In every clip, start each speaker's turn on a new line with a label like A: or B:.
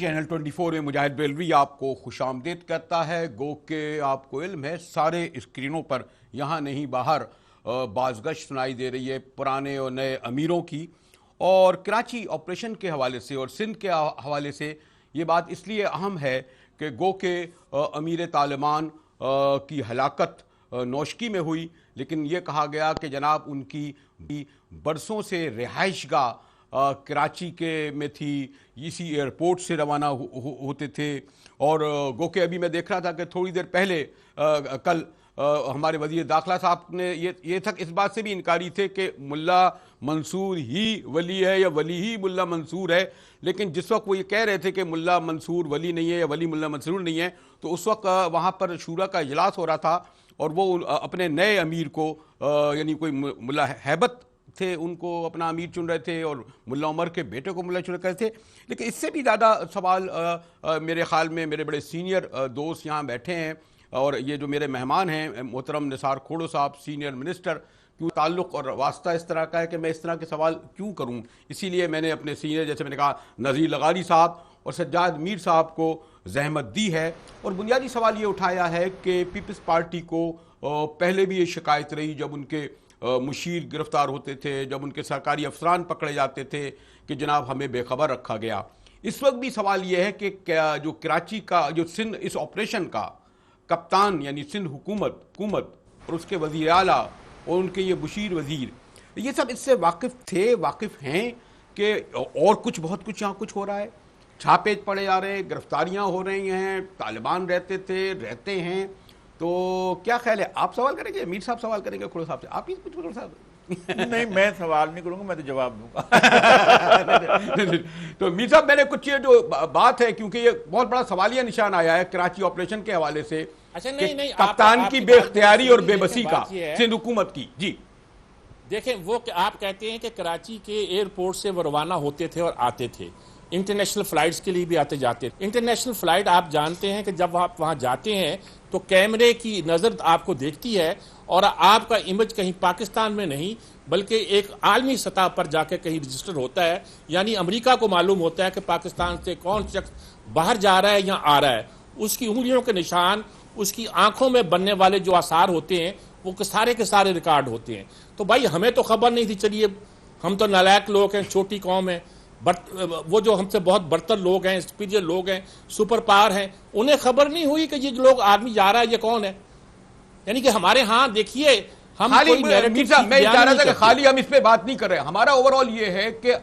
A: Channel 24 میں مجاہد بیلوی آپ کو خوش آمدید کرتا ہے. گو کہ آپ کو علم ہے سارے اسکرینوں پر یہاں نہیں باہر بازگشت سنائی دے رہی ہے پرانے اور نئے امیروں کی, اور کراچی آپریشن کے حوالے سے اور سندھ کے حوالے سے یہ بات اس لیے اہم ہے کہ گو کہ امیر طالبان کی ہلاکت نوشکی میں ہوئی, لیکن یہ کہا گیا کہ جناب ان کی برسوں سے رہائش گاہ کراچی کے میں تھی, اسی ایئرپورٹ سے روانہ ہوتے تھے. اور گو کہ ابھی میں دیکھ رہا تھا کہ تھوڑی دیر پہلے کل ہمارے وزیر داخلہ صاحب نے یہ تک اس بات سے بھی انکاری تھے کہ ملا منصور ہی ولی ہے یا ولی ہی ملا منصور ہے, لیکن جس وقت وہ یہ کہہ رہے تھے کہ ملا منصور ولی نہیں ہے یا ولی ملا منصور نہیں ہے تو اس وقت وہاں پر شورا کا اجلاس ہو رہا تھا اور وہ اپنے نئے امیر کو یعنی کوئی ملا ہیبت تھے ان کو اپنا امیر چن رہے تھے اور ملا عمر کے بیٹے کو ملا چن رہے تھے. لیکن اس سے بھی زیادہ سوال میرے خیال میں میرے بڑے سینئر دوست یہاں بیٹھے ہیں اور یہ جو میرے مہمان ہیں محترم نثار کھوڑو صاحب سینئر منسٹر, کیوں تعلق اور واسطہ اس طرح کا ہے کہ میں اس طرح کے سوال کیوں کروں, اسی لیے میں نے اپنے سینئر جیسے میں نے کہا نذیر لغاری صاحب اور سجاد میر صاحب کو زحمت دی ہے. اور بنیادی سوال یہ اٹھایا ہے کہ پیپلز پارٹی کو پہلے بھی یہ شکایت رہی جب ان کے مشیر گرفتار ہوتے تھے, جب ان کے سرکاری افسران پکڑے جاتے تھے کہ جناب ہمیں بے خبر رکھا گیا. اس وقت بھی سوال یہ ہے کہ جو کراچی کا جو سندھ اس آپریشن کا کپتان یعنی سندھ حکومت اور اس کے وزیر اعلیٰ اور ان کے یہ مشیر وزیر یہ سب اس سے واقف ہیں کہ اور کچھ بہت کچھ یہاں کچھ ہو رہا ہے, چھاپے پڑے جا رہے ہیں, گرفتاریاں ہو رہی ہیں, طالبان رہتے ہیں. تو کیا خیال ہے, آپ سوال کریں گے, میر صاحب سوال کریں گے کھوڑو صاحب سے, آپ ہی کچھ کھوڑو صاحب؟
B: نہیں میں سوال نہیں کروں گا, میں تو جواب دوں گا.
A: تو میر صاحب میں نے کچھ یہ جو بات ہے کیونکہ یہ بہت بڑا سوالیہ نشان آیا ہے کراچی آپریشن کے حوالے سے کپتان کی بے اختیاری اور بے بسی کا سندھ حکومت کی. جی
C: دیکھیں وہ کہ آپ کہتے ہیں کہ کراچی کے ایئرپورٹ سے وہ روانہ ہوتے تھے اور آتے تھے, انٹرنیشنل فلائٹس کے لیے بھی آتے جاتے تھے. انٹرنیشنل فلائٹ آپ جانتے ہیں کہ جب آپ وہاں جاتے ہیں تو کیمرے کی نظر آپ کو دیکھتی ہے اور آپ کا امیج کہیں پاکستان میں نہیں بلکہ ایک عالمی سطح پر جا کے کہیں رجسٹر ہوتا ہے, یعنی امریکہ کو معلوم ہوتا ہے کہ پاکستان سے کون شخص باہر جا رہا ہے یا آ رہا ہے. اس کی انگلیوں کے نشان, اس کی آنکھوں میں بننے والے جو آثار ہوتے ہیں وہ سارے کے سارے ریکارڈ ہوتے ہیں. تو بھائی ہمیں تو خبر نہیں تھی, چلیے ہم تو نالائق لوگ ہیں, چھوٹی قوم ہے, وہ جو ہم سے بہت برتر لوگ ہیں, سپیریئر لوگ ہیں, سپر پاور ہیں, انہیں خبر نہیں ہوئی کہ یہ لوگ آدمی جا رہا ہے یہ کون ہے. یعنی کہ ہمارے ہاں دیکھیے ہم
A: میں چاہ رہا تھا کہ خالی ہم اس پہ بات نہیں کر رہے, ہمارا اوور آل یہ ہے کہ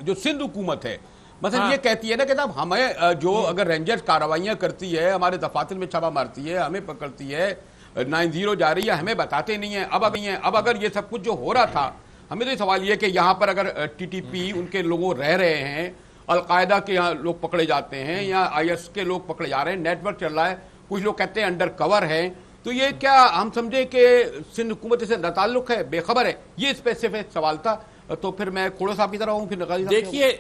A: جو سندھ حکومت ہے مثلا یہ کہتی ہے نا کہ صاحب ہمیں جو اگر رینجر کارروائیاں کرتی ہے, ہمارے دفاتر میں چھاپا مارتی ہے, ہمیں پکڑتی ہے, 90 جا رہی ہے, ہمیں بتاتے نہیں ہیں. اب اگر یہ سب کچھ جو ہو رہا تھا, ہمیں تو سوال یہ کہ یہاں پر اگر ٹی ٹی پی ان کے لوگوں رہ رہے ہیں, القاعدہ کے یہاں لوگ پکڑے جاتے ہیں یا آئی ایس کے لوگ پکڑے جا رہے ہیں, نیٹ ورک چل رہا ہے, کچھ لوگ کہتے ہیں انڈر کور ہیں, تو یہ کیا ہم سمجھیں کہ سندھ حکومت سے ناتعلق ہے, بے خبر ہے؟ یہ اسپیسیفک سوال تھا. تو پھر میں کھوڑو صاحب کی طرح ہوں, پھر نقالی صاحب.
C: دیکھیے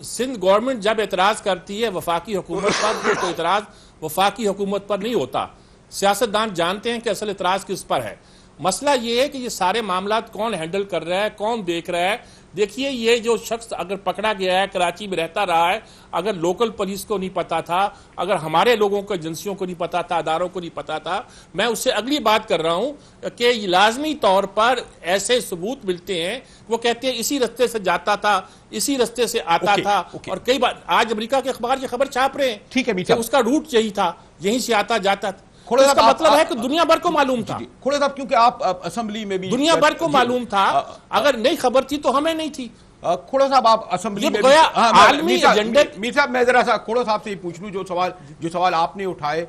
C: سندھ گورنمنٹ جب اعتراض کرتی ہے وفاقی حکومت پر تو اعتراض وفاقی حکومت پر نہیں ہوتا, سیاستدان جانتے ہیں کہ اصل اعتراض کس پر ہے. مسئلہ یہ ہے کہ یہ سارے معاملات کون ہینڈل کر رہا ہے, کون دیکھ رہا ہے. دیکھیے یہ جو شخص اگر پکڑا گیا ہے کراچی میں رہتا رہا ہے, اگر لوکل پولیس کو نہیں پتا تھا, اگر ہمارے لوگوں کو ایجنسیوں کو نہیں پتا تھا, اداروں کو نہیں پتا تھا, میں اس سے اگلی بات کر رہا ہوں کہ لازمی طور پر ایسے ثبوت ملتے ہیں, وہ کہتے ہیں اسی رستے سے جاتا تھا, اسی رستے سے آتا تھا. اور کئی بار آج امریکہ کے اخبار یہ خبر چھاپ رہے ہیں, ٹھیک ہے, اس کا روٹ یہی تھا, یہیں سے آتا جاتا تھا. اس کا مطلب ہے کہ دنیا بھر کو معلوم تھا.
A: کھوڑے صاحب کیونکہ آپ اسمبلی میں بھی
C: دنیا بھر کو معلوم تھا, اگر نہیں خبر تھی تو ہمیں نہیں تھی.
A: کھوڑو صاحب آپ اسمبلی میں
C: عالمی ایجنڈے.
A: میر صاحب میں ذرا سا کھوڑو صاحب سے ہی پوچھ لوں, جو سوال آپ نے اٹھائے,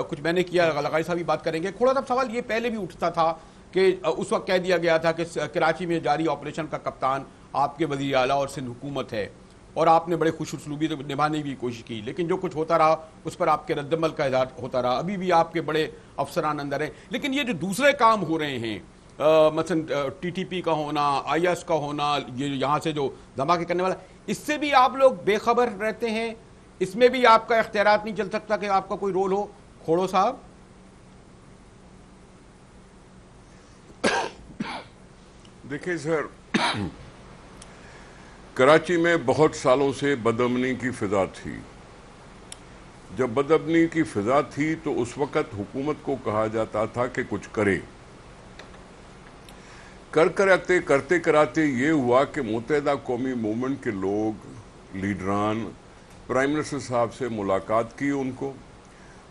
A: کچھ میں نے کیا, لغاری صاحب بھی بات کریں گے. کھوڑو صاحب سوال یہ پہلے بھی اٹھتا تھا کہ اس وقت کہہ دیا گیا تھا کہ کراچی میں جاری آپریشن کا کپتان آپ کے وزیر اعلیٰ اور سندھ حکومت ہے, اور آپ نے بڑے خوش اسلوبی نبھانے کی کوشش کی, لیکن جو کچھ ہوتا رہا اس پر آپ کے رد عمل کا اظہار ہوتا رہا. ابھی بھی آپ کے بڑے افسران اندر ہیں, لیکن یہ جو دوسرے کام ہو رہے ہیں مثلا ٹی ٹی پی کا ہونا, آئی ایس کا ہونا, یہ یہاں سے جو دھماکے کرنے والا, اس سے بھی آپ لوگ بے خبر رہتے ہیں, اس میں بھی آپ کا اختیارات نہیں چل سکتا کہ آپ کا کوئی رول ہو. کھوڑو صاحب.
D: دیکھیں سر, کراچی میں بہت سالوں سے بدامنی کی فضا تھی. جب بدامنی کی فضا تھی تو اس وقت حکومت کو کہا جاتا تھا کہ کچھ کرے. کرتے کراتے یہ ہوا کہ متحدہ قومی موومنٹ کے لوگ، لیڈران، پرائم منسٹر صاحب سے ملاقات کی ان کو،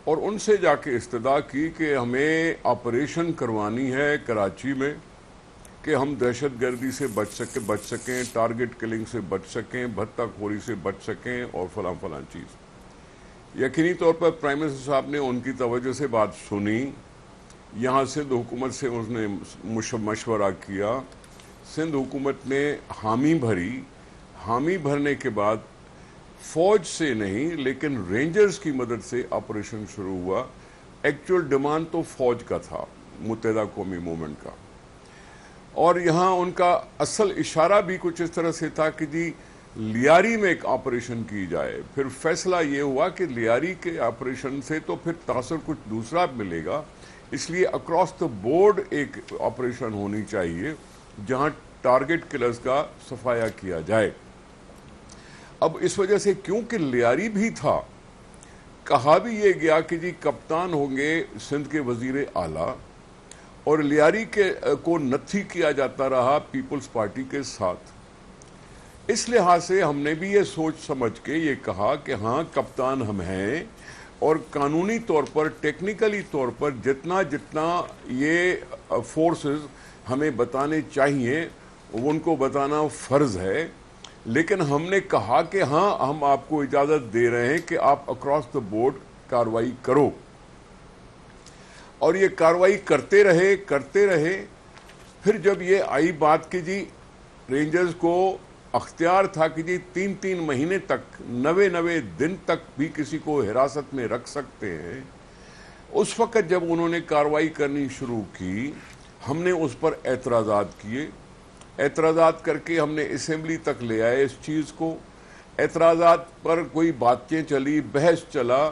D: اور ان سے جا کے استدعا کی کہ ہمیں آپریشن کروانی ہے کراچی میں کہ ہم دہشت گردی سے بچ سکیں، ٹارگٹ کلنگ سے بچ سکیں، بھتہ خوری سے بچ سکیں اور فلاں چیز. یقینی طور پر پرائم منسٹر صاحب نے ان کی توجہ سے بات سنی. یہاں سندھ حکومت سے اس نے مشورہ کیا. سندھ حکومت نے حامی بھری. حامی بھرنے کے بعد فوج سے نہیں لیکن رینجرز کی مدد سے آپریشن شروع ہوا. ایکچول ڈیمانڈ تو فوج کا تھا، متحدہ قومی موومنٹ کا، اور یہاں ان کا اصل اشارہ بھی کچھ اس طرح سے تھا کہ جی لیاری میں ایک آپریشن کی جائے. پھر فیصلہ یہ ہوا کہ لیاری کے آپریشن سے تو پھر تاثر کچھ دوسرا ملے گا، اس لیے اکراس دا بورڈ ایک آپریشن ہونی چاہیے جہاں ٹارگٹ کلرز کا صفایا کیا جائے. اب اس وجہ سے کیونکہ لیاری بھی تھا، کہا بھی یہ گیا کہ جی کپتان ہوں گے سندھ کے وزیر اعلیٰ، اور لیاری کو نتھی کیا جاتا رہا پیپلز پارٹی کے ساتھ. اس لحاظ سے ہم نے بھی یہ سوچ سمجھ کے یہ کہا کہ ہاں کپتان ہم ہیں، اور قانونی طور پر، ٹیکنیکلی طور پر جتنا یہ فورسز ہمیں بتانے چاہیے وہ ان کو بتانا فرض ہے. لیکن ہم نے کہا کہ ہاں ہم آپ کو اجازت دے رہے ہیں کہ آپ اکراس دا بورڈ کاروائی کرو. اور یہ کاروائی کرتے رہے. پھر جب یہ آئی بات کہ جی رینجرز کو اختیار تھا کہ جی 3 مہینے تک، 90 دن تک بھی کسی کو حراست میں رکھ سکتے ہیں، اس وقت جب انہوں نے کاروائی کرنی شروع کی، ہم نے اس پر اعتراضات کیے. اعتراضات کر کے ہم نے اسمبلی تک لے آئے اس چیز کو. اعتراضات پر کوئی باتیں چلی، بحث چلا.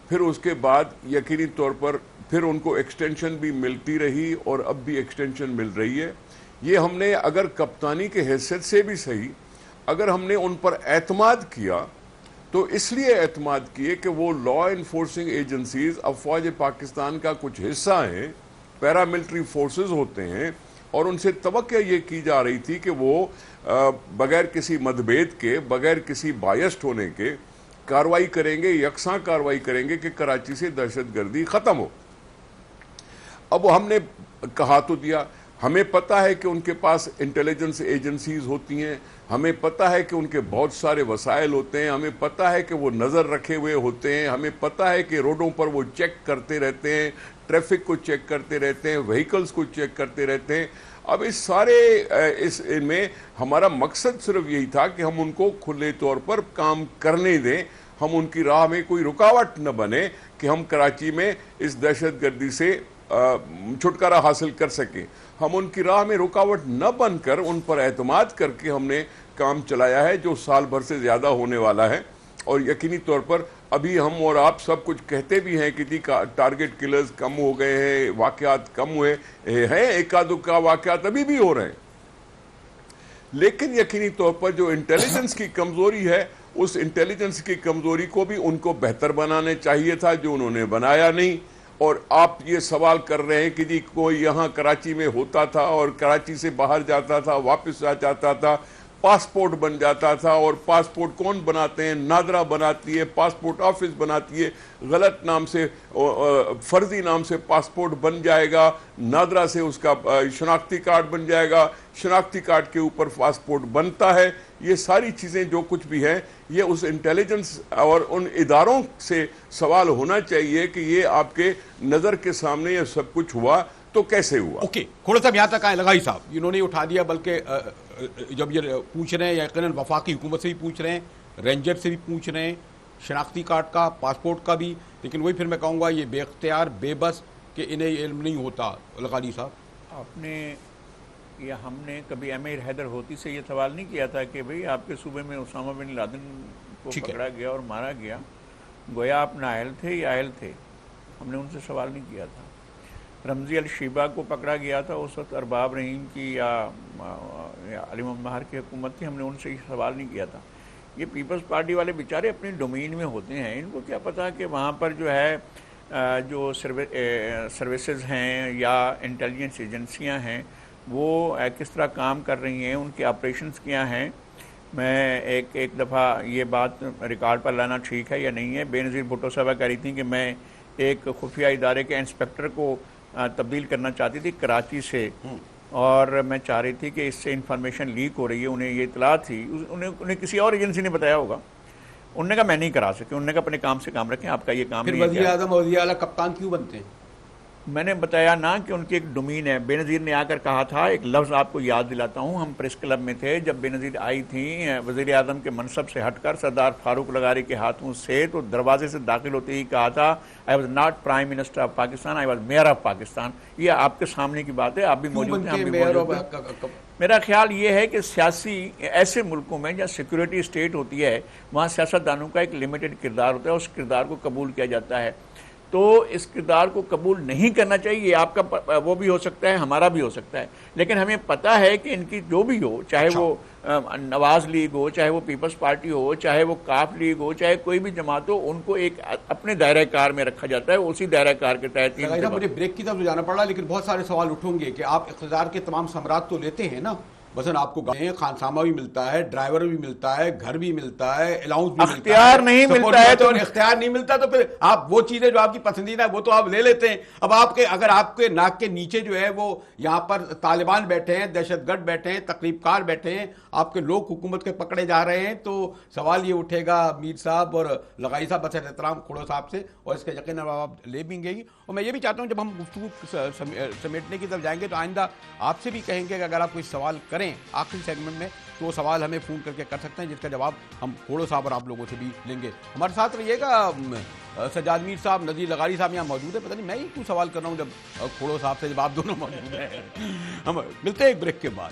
D: پھر اس کے بعد یقینی طور پر پھر ان کو ایکسٹینشن بھی ملتی رہی، اور اب بھی ایکسٹینشن مل رہی ہے. یہ ہم نے اگر کپتانی کے حیثیت سے بھی صحیح، اگر ہم نے ان پر اعتماد کیا تو اس لیے اعتماد کیے کہ وہ لا انفورسنگ ایجنسیز افواج پاکستان کا کچھ حصہ ہیں، پیراملٹری فورسز ہوتے ہیں، اور ان سے توقع یہ کی جا رہی تھی کہ وہ بغیر کسی متبھید کے، بغیر کسی بائسڈ ہونے کے کاروائی کریں گے، یکساں کاروائی کریں گے کہ کراچی سے دہشت گردی ختم ہو. اب ہم نے کہا تو دیا. ہمیں پتہ ہے کہ ان کے پاس انٹیلیجنس ایجنسیز ہوتی ہیں، ہمیں پتہ ہے کہ ان کے بہت سارے وسائل ہوتے ہیں، ہمیں پتہ ہے کہ وہ نظر رکھے ہوئے ہوتے ہیں، ہمیں پتہ ہے کہ روڈوں پر وہ چیک کرتے رہتے ہیں، ٹریفک کو چیک کرتے رہتے ہیں، وہیکلز کو چیک کرتے رہتے ہیں. اب اس میں ہمارا مقصد صرف یہی تھا کہ ہم ان کو کھلے طور پر کام کرنے دیں، ہم ان کی راہ میں کوئی رکاوٹ نہ بنے کہ ہم کراچی میں اس دہشت گردی سے چھٹکارا حاصل کر سکیں. ہم ان کی راہ میں رکاوٹ نہ بن کر ان پر اعتماد کر کے ہم نے کام چلایا ہے جو سال بھر سے زیادہ ہونے والا ہے. اور یقینی طور پر ابھی ہم اور آپ سب کچھ کہتے بھی ہیں کہ جی ٹارگٹ کلرز کم ہو گئے ہیں، واقعات کم ہوئے ہیں، ایک آدھ کا واقعات ابھی بھی ہو رہے ہیں، لیکن یقینی طور پر جو انٹیلیجنس کی کمزوری ہے، اس انٹیلیجنس کی کمزوری کو بھی ان کو بہتر بنانے چاہیے تھا، جو انہوں نے بنایا نہیں. اور آپ یہ سوال کر رہے ہیں کہ جی کوئی یہاں کراچی میں ہوتا تھا اور کراچی سے باہر جاتا تھا، واپس آ جاتا تھا، پاسپورٹ بن جاتا تھا. اور پاسپورٹ کون بناتے ہیں؟ نادرا بناتی ہے، پاسپورٹ آفس بناتی ہے. غلط نام سے، فرضی نام سے پاسپورٹ بن جائے گا، نادرا سے اس کا شناختی کارڈ بن جائے گا، شناختی کارڈ کے اوپر پاسپورٹ بنتا ہے. یہ ساری چیزیں جو کچھ بھی ہیں، یہ اس انٹیلیجنس اور ان اداروں سے سوال ہونا چاہیے کہ یہ آپ کے نظر کے سامنے یہ سب کچھ ہوا تو کیسے ہوا.
A: اوکے، کھوڑا صاحب یہاں تک آئے. لگائی صاحب انہوں نے اٹھا دیا، بلکہ جب یہ پوچھ رہے ہیں یقیناً وفاقی حکومت سے بھی پوچھ رہے ہیں، رینجر سے بھی پوچھ رہے ہیں، شناختی کارڈ کا، پاسپورٹ کا بھی، لیکن وہی پھر میں کہوں گا یہ بے اختیار، بے بس کہ انہیں علم نہیں ہوتا. لگائی صاحب
B: آپ نے یا ہم نے کبھی امیر حیدر ہوتی سے یہ سوال نہیں کیا تھا کہ بھئی آپ کے صوبے میں اسامہ بن لادن کو پکڑا گیا اور مارا گیا، گویا آپ نااہل تھے یا اہل تھے؟ ہم نے ان سے سوال نہیں کیا تھا. رمزی الشیبہ کو پکڑا گیا تھا، اس وقت ارباب رحیم کی یا علی محمد ماہر کی حکومت تھی، ہم نے ان سے یہ سوال نہیں کیا تھا۔ یہ پیپلز پارٹی والے بیچارے اپنی ڈومین میں ہوتے ہیں، ان کو کیا پتا کہ وہاں پر جو ہے جو سروسز ہیں یا انٹیلیجنس ایجنسیاں ہیں وہ کس طرح کام کر رہی ہیں، ان کے آپریشنز کیا ہیں۔ میں ایک دفعہ یہ بات ریکارڈ پر لانا ٹھیک ہے یا نہیں ہے، بے نظیر بھٹو صاحبہ کہہ رہی تھیں کہ میں ایک خفیہ ادارے کے انسپیکٹر کو تبدیل کرنا چاہتی تھی کراچی سے، اور میں چاہ رہی تھی کہ اس سے انفارمیشن لیک ہو رہی ہے، انہیں یہ اطلاع تھی، انہیں کسی اور ایجنسی نے بتایا ہوگا، انہوں نے کہا میں نہیں کرا سکے، انہوں نے کہا اپنے کام سے کام رکھیں، آپ کا یہ کام نہیں ہے۔
A: پھر وزیر اعظم وزیر اعلیٰ کپتان کیوں بنتے ہیں؟
B: میں نے بتایا نا کہ ان کی ایک ڈومین ہے۔ بے نظیر نے آ کر کہا تھا، ایک لفظ آپ کو یاد دلاتا ہوں، ہم پریس کلب میں تھے جب بے نظیر آئی تھیں وزیر اعظم کے منصب سے ہٹ کر سردار فاروق لغاری کے ہاتھوں سے، تو دروازے سے داخل ہوتے ہی کہا تھا I was not prime minister of Pakistan, I was measure of Pakistan. یہ آپ کے سامنے کی بات ہے، آپ بھی موجود ہیں، ہم بھی موجود ہیں۔ میرا خیال یہ ہے کہ سیاسی ایسے ملکوں میں جہاں سیکورٹی اسٹیٹ ہوتی ہے وہاں سیاستدانوں کا ایک لمیٹڈ کردار ہوتا ہے، اس کردار کو قبول کیا جاتا ہے، تو اس کردار کو قبول نہیں کرنا چاہیے۔ یہ آپ کا وہ بھی ہو سکتا ہے، ہمارا بھی ہو سکتا ہے، لیکن ہمیں پتہ ہے کہ ان کی جو بھی ہو، چاہے وہ نواز لیگ ہو، چاہے وہ پیپلز پارٹی ہو، چاہے وہ کاف لیگ ہو، چاہے کوئی بھی جماعت ہو، ان کو ایک اپنے دائرہ کار میں رکھا جاتا ہے، اسی دائرہ کار کے تحت۔
A: مجھے بریک کی طرف جانا پڑا، لیکن بہت سارے سوال اٹھوں گے کہ آپ اقتدار کے تمام ثمرات تو لیتے ہیں نا، مثلا آپ کو خانسامہ بھی ملتا ہے، ڈرائیور بھی ملتا ہے، گھر بھی ملتا ہے، الاؤنس بھی ملتا ہے،
B: اختیار نہیں ملتا ہے تو
A: اختیار نہیں ملتا تو پھر آپ وہ چیزیں جو آپ کی پسندیدہ ہے وہ تو آپ لے لیتے ہیں۔ اب آپ کے اگر آپ کے ناک کے نیچے جو ہے وہ یہاں پر طالبان بیٹھے ہیں، دہشت گرد بیٹھے ہیں، تقریب کار بیٹھے ہیں، آپ کے لوگ حکومت کے پکڑے جا رہے ہیں، تو سوال یہ اٹھے گا میر صاحب اور لغائی صاحب بس احترام کھوڑو صاحب سے، اور اس کے یقیناً آپ لے بھی گے گی۔ اور میں یہ بھی چاہتا ہوں جب ہم گفتگو سمیٹنے کی طرف جائیں گے تو آئندہ آپ سے بھی کہیں گے کہ اگر آپ کوئی سوال کریں آخری سیگمنٹ میں تو وہ سوال ہمیں فون کر کے کر سکتے ہیں، جس کا جواب ہم کھوڑو صاحب اور آپ لوگوں سے بھی لیں گے۔ ہمارے ساتھ رہیے گا، سجاد میر صاحب، نذیر لغاری صاحب یہاں موجود ہے، پتہ نہیں میں ہی کیوں سوال کر رہا ہوں جب کھوڑو صاحب سے، جب آپ دونوں موجود ہیں۔ ہم ملتے ہیں ایک بریک کے بعد۔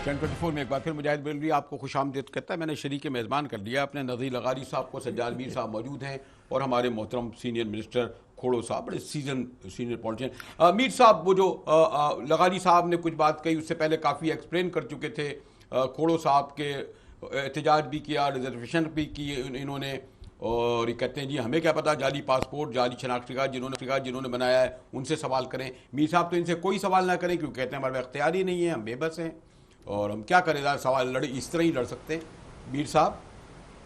A: چین 24 میں ایک بار پھر مجاہد بریلوی آپ کو خوش آمدید کہتا ہے۔ میں نے شریک میزبان کر لیا اپنے نذیر لغاری صاحب کو، سجاد میر صاحب موجود ہیں، اور ہمارے محترم سینئر منسٹر کھوڑو صاحب، بڑے سینئر پولیٹیشین۔ میر صاحب، وہ جو لغاری صاحب نے کچھ بات کہی اس سے پہلے کافی ایکسپلین کر چکے تھے، کھوڑو صاحب کے احتجاج بھی کیا، ریزرویشن بھی کی انہوں نے، اور یہ کہتے ہیں جی ہمیں کیا پتا، جعلی پاسپورٹ، جعلی شناختی کارڈ جنہوں نے بنایا ہے ان سے سوال کریں۔ میر صاحب تو ان سے کوئی سوال نہ کریں کیونکہ کہتے ہیں ہمارے اختیار ہی نہیں ہے، ہم بے بس ہیں، اور ہم کیا کریں، سوال لڑے اس طرح ہی لڑ سکتے ہیں۔ میر صاحب،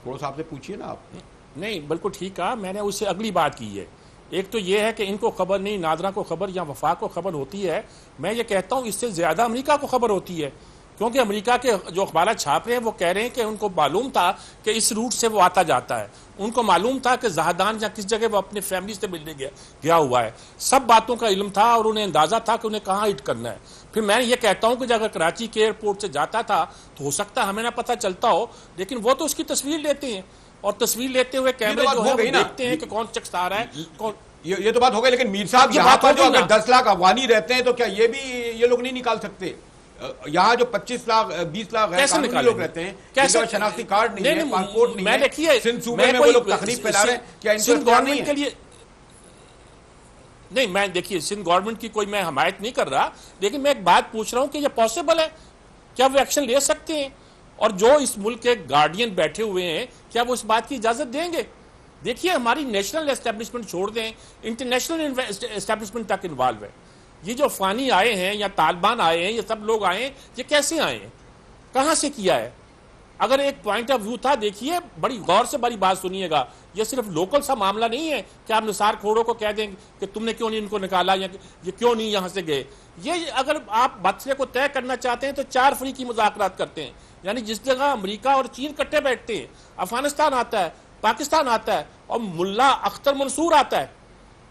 A: کھوڑو صاحب سے پوچھیے نا آپ۔
C: نہیں، بالکل ٹھیک کہا، میں نے اس سے اگلی بات کی ہے۔ ایک تو یہ ہے کہ ان کو خبر نہیں، نادرہ کو خبر یا وفاق کو خبر ہوتی ہے، میں یہ کہتا ہوں اس سے زیادہ امریکہ کو خبر ہوتی ہے، کیونکہ امریکہ کے جو اخبارات چھاپ رہے ہیں وہ کہہ رہے ہیں کہ ان کو معلوم تھا کہ اس روٹ سے وہ آتا جاتا ہے، ان کو معلوم تھا کہ زہدان یا کس جگہ وہ اپنے فیملی سے ملنے گیا ہوا ہے، سب باتوں کا علم تھا اور انہیں اندازہ تھا کہ انہیں کہاں ہٹ کرنا ہے۔ پھر میں یہ کہتا ہوں کہ اگر کراچی کے ایئرپورٹ سے جاتا تھا تو ہو سکتا ہے ہمیں نہ پتہ چلتا ہو، لیکن وہ تو اس کی تصویر لیتے ہیں، اور تصویر لیتے ہوئے کیمرے جو ہے وہ دیکھتے ہیں کہ کون شخص آ رہا ہے کون۔
A: یہ تو بات ہو گئی، لیکن میر صاحب یہاں پر جو اگر 10 لاکھ افغانی رہتے ہیں تو کیا یہ بھی یہ لوگ نہیں نکال سکتے؟ یہاں جو 25 لاکھ 20 لاکھ قانونی لوگ رہتے ہیں، کیسے شناختی کارڈ نہیں ہے، پاسپورٹ نہیں ہے،
C: دیکھیے
A: سندھ صوبے میں وہ لوگ تخریب پھیلا رہے ہیں، کیا ان کو اختیار نہیں ہے؟
C: نہیں، میں دیکھیے سندھ گورنمنٹ کی کوئی میں حمایت نہیں کر رہا، لیکن میں ایک بات پوچھ رہا ہوں کہ یہ پاسبل ہے، کیا وہ ایکشن لے سکتے ہیں؟ اور جو اس ملک کے گارڈین بیٹھے ہوئے ہیں کیا وہ اس بات کی اجازت دیں گے؟ دیکھیے ہماری نیشنل اسٹیبلشمنٹ چھوڑ دیں، انٹرنیشنل اسٹیبلشمنٹ تک انوالو ہے۔ یہ جو افغانی آئے ہیں یا طالبان آئے ہیں، یہ سب لوگ آئے ہیں، یہ کیسے آئے ہیں، کہاں سے کیا ہے؟ اگر ایک پوائنٹ آف ویو تھا، دیکھیے بڑی غور سے بڑی بات سنیے گا، یہ صرف لوکل سا معاملہ نہیں ہے کہ آپ نثار کھوڑو کو کہہ دیں کہ تم نے کیوں نہیں ان کو نکالا یا یہ کیوں نہیں یہاں سے گئے۔ یہ اگر آپ مسئلے کو طے کرنا چاہتے ہیں تو 4 فریقی مذاکرات کرتے ہیں، یعنی جس جگہ امریکہ اور چین کٹے بیٹھتے ہیں، افغانستان آتا ہے، پاکستان آتا ہے، اور ملا اختر منصور آتا ہے۔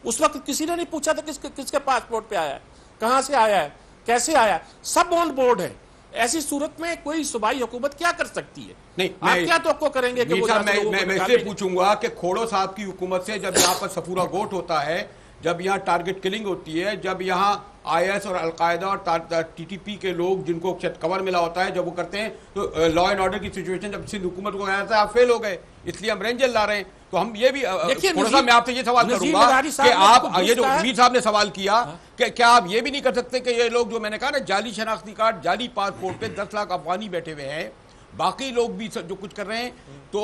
C: اس وقت کسی نے نہیں پوچھا تھا کس کے پاسپورٹ پہ آیا ہے، کہاں سے آیا ہے، کیسے آیا ہے، سب آن بورڈ ہے۔ ایسی صورت میں کوئی صوبائی حکومت کیا کر سکتی ہے؟
A: نہیں،
C: آپ کیا توقع کریں گے کہ وہ
A: میں اس سے پوچھوں گا کہ کھوڑو صاحب کی حکومت سے جب یہاں پر صفورہ گوٹ ہوتا ہے، جب یہاں ٹارگٹ کلنگ ہوتی ہے، جب یہاں آئی ایس اور القاعدہ اور ٹی ٹی پی کے لوگ جن کو کور ملا ہوتا ہے جب وہ کرتے ہیں، تو لا اینڈ آرڈر کی سچویشن جب سندھ حکومت کو کہا جاتا ہے آپ فیل ہو گئے، اس لیے ہم رینجر لا رہے ہیں. تو ہم یہ بھی تھوڑا سا میں آپ سے یہ سوال کروں گا کہ آپ یہ جو امیر صاحب نے سوال کیا کہ کیا آپ یہ بھی نہیں کر سکتے کہ یہ لوگ جو میں نے کہا نا جعلی شناختی کارڈ، جعلی پاسپورٹ پہ 10 لاکھ افغانی بیٹھے ہوئے ہیں، باقی لوگ بھی جو کچھ کر رہے ہیں، تو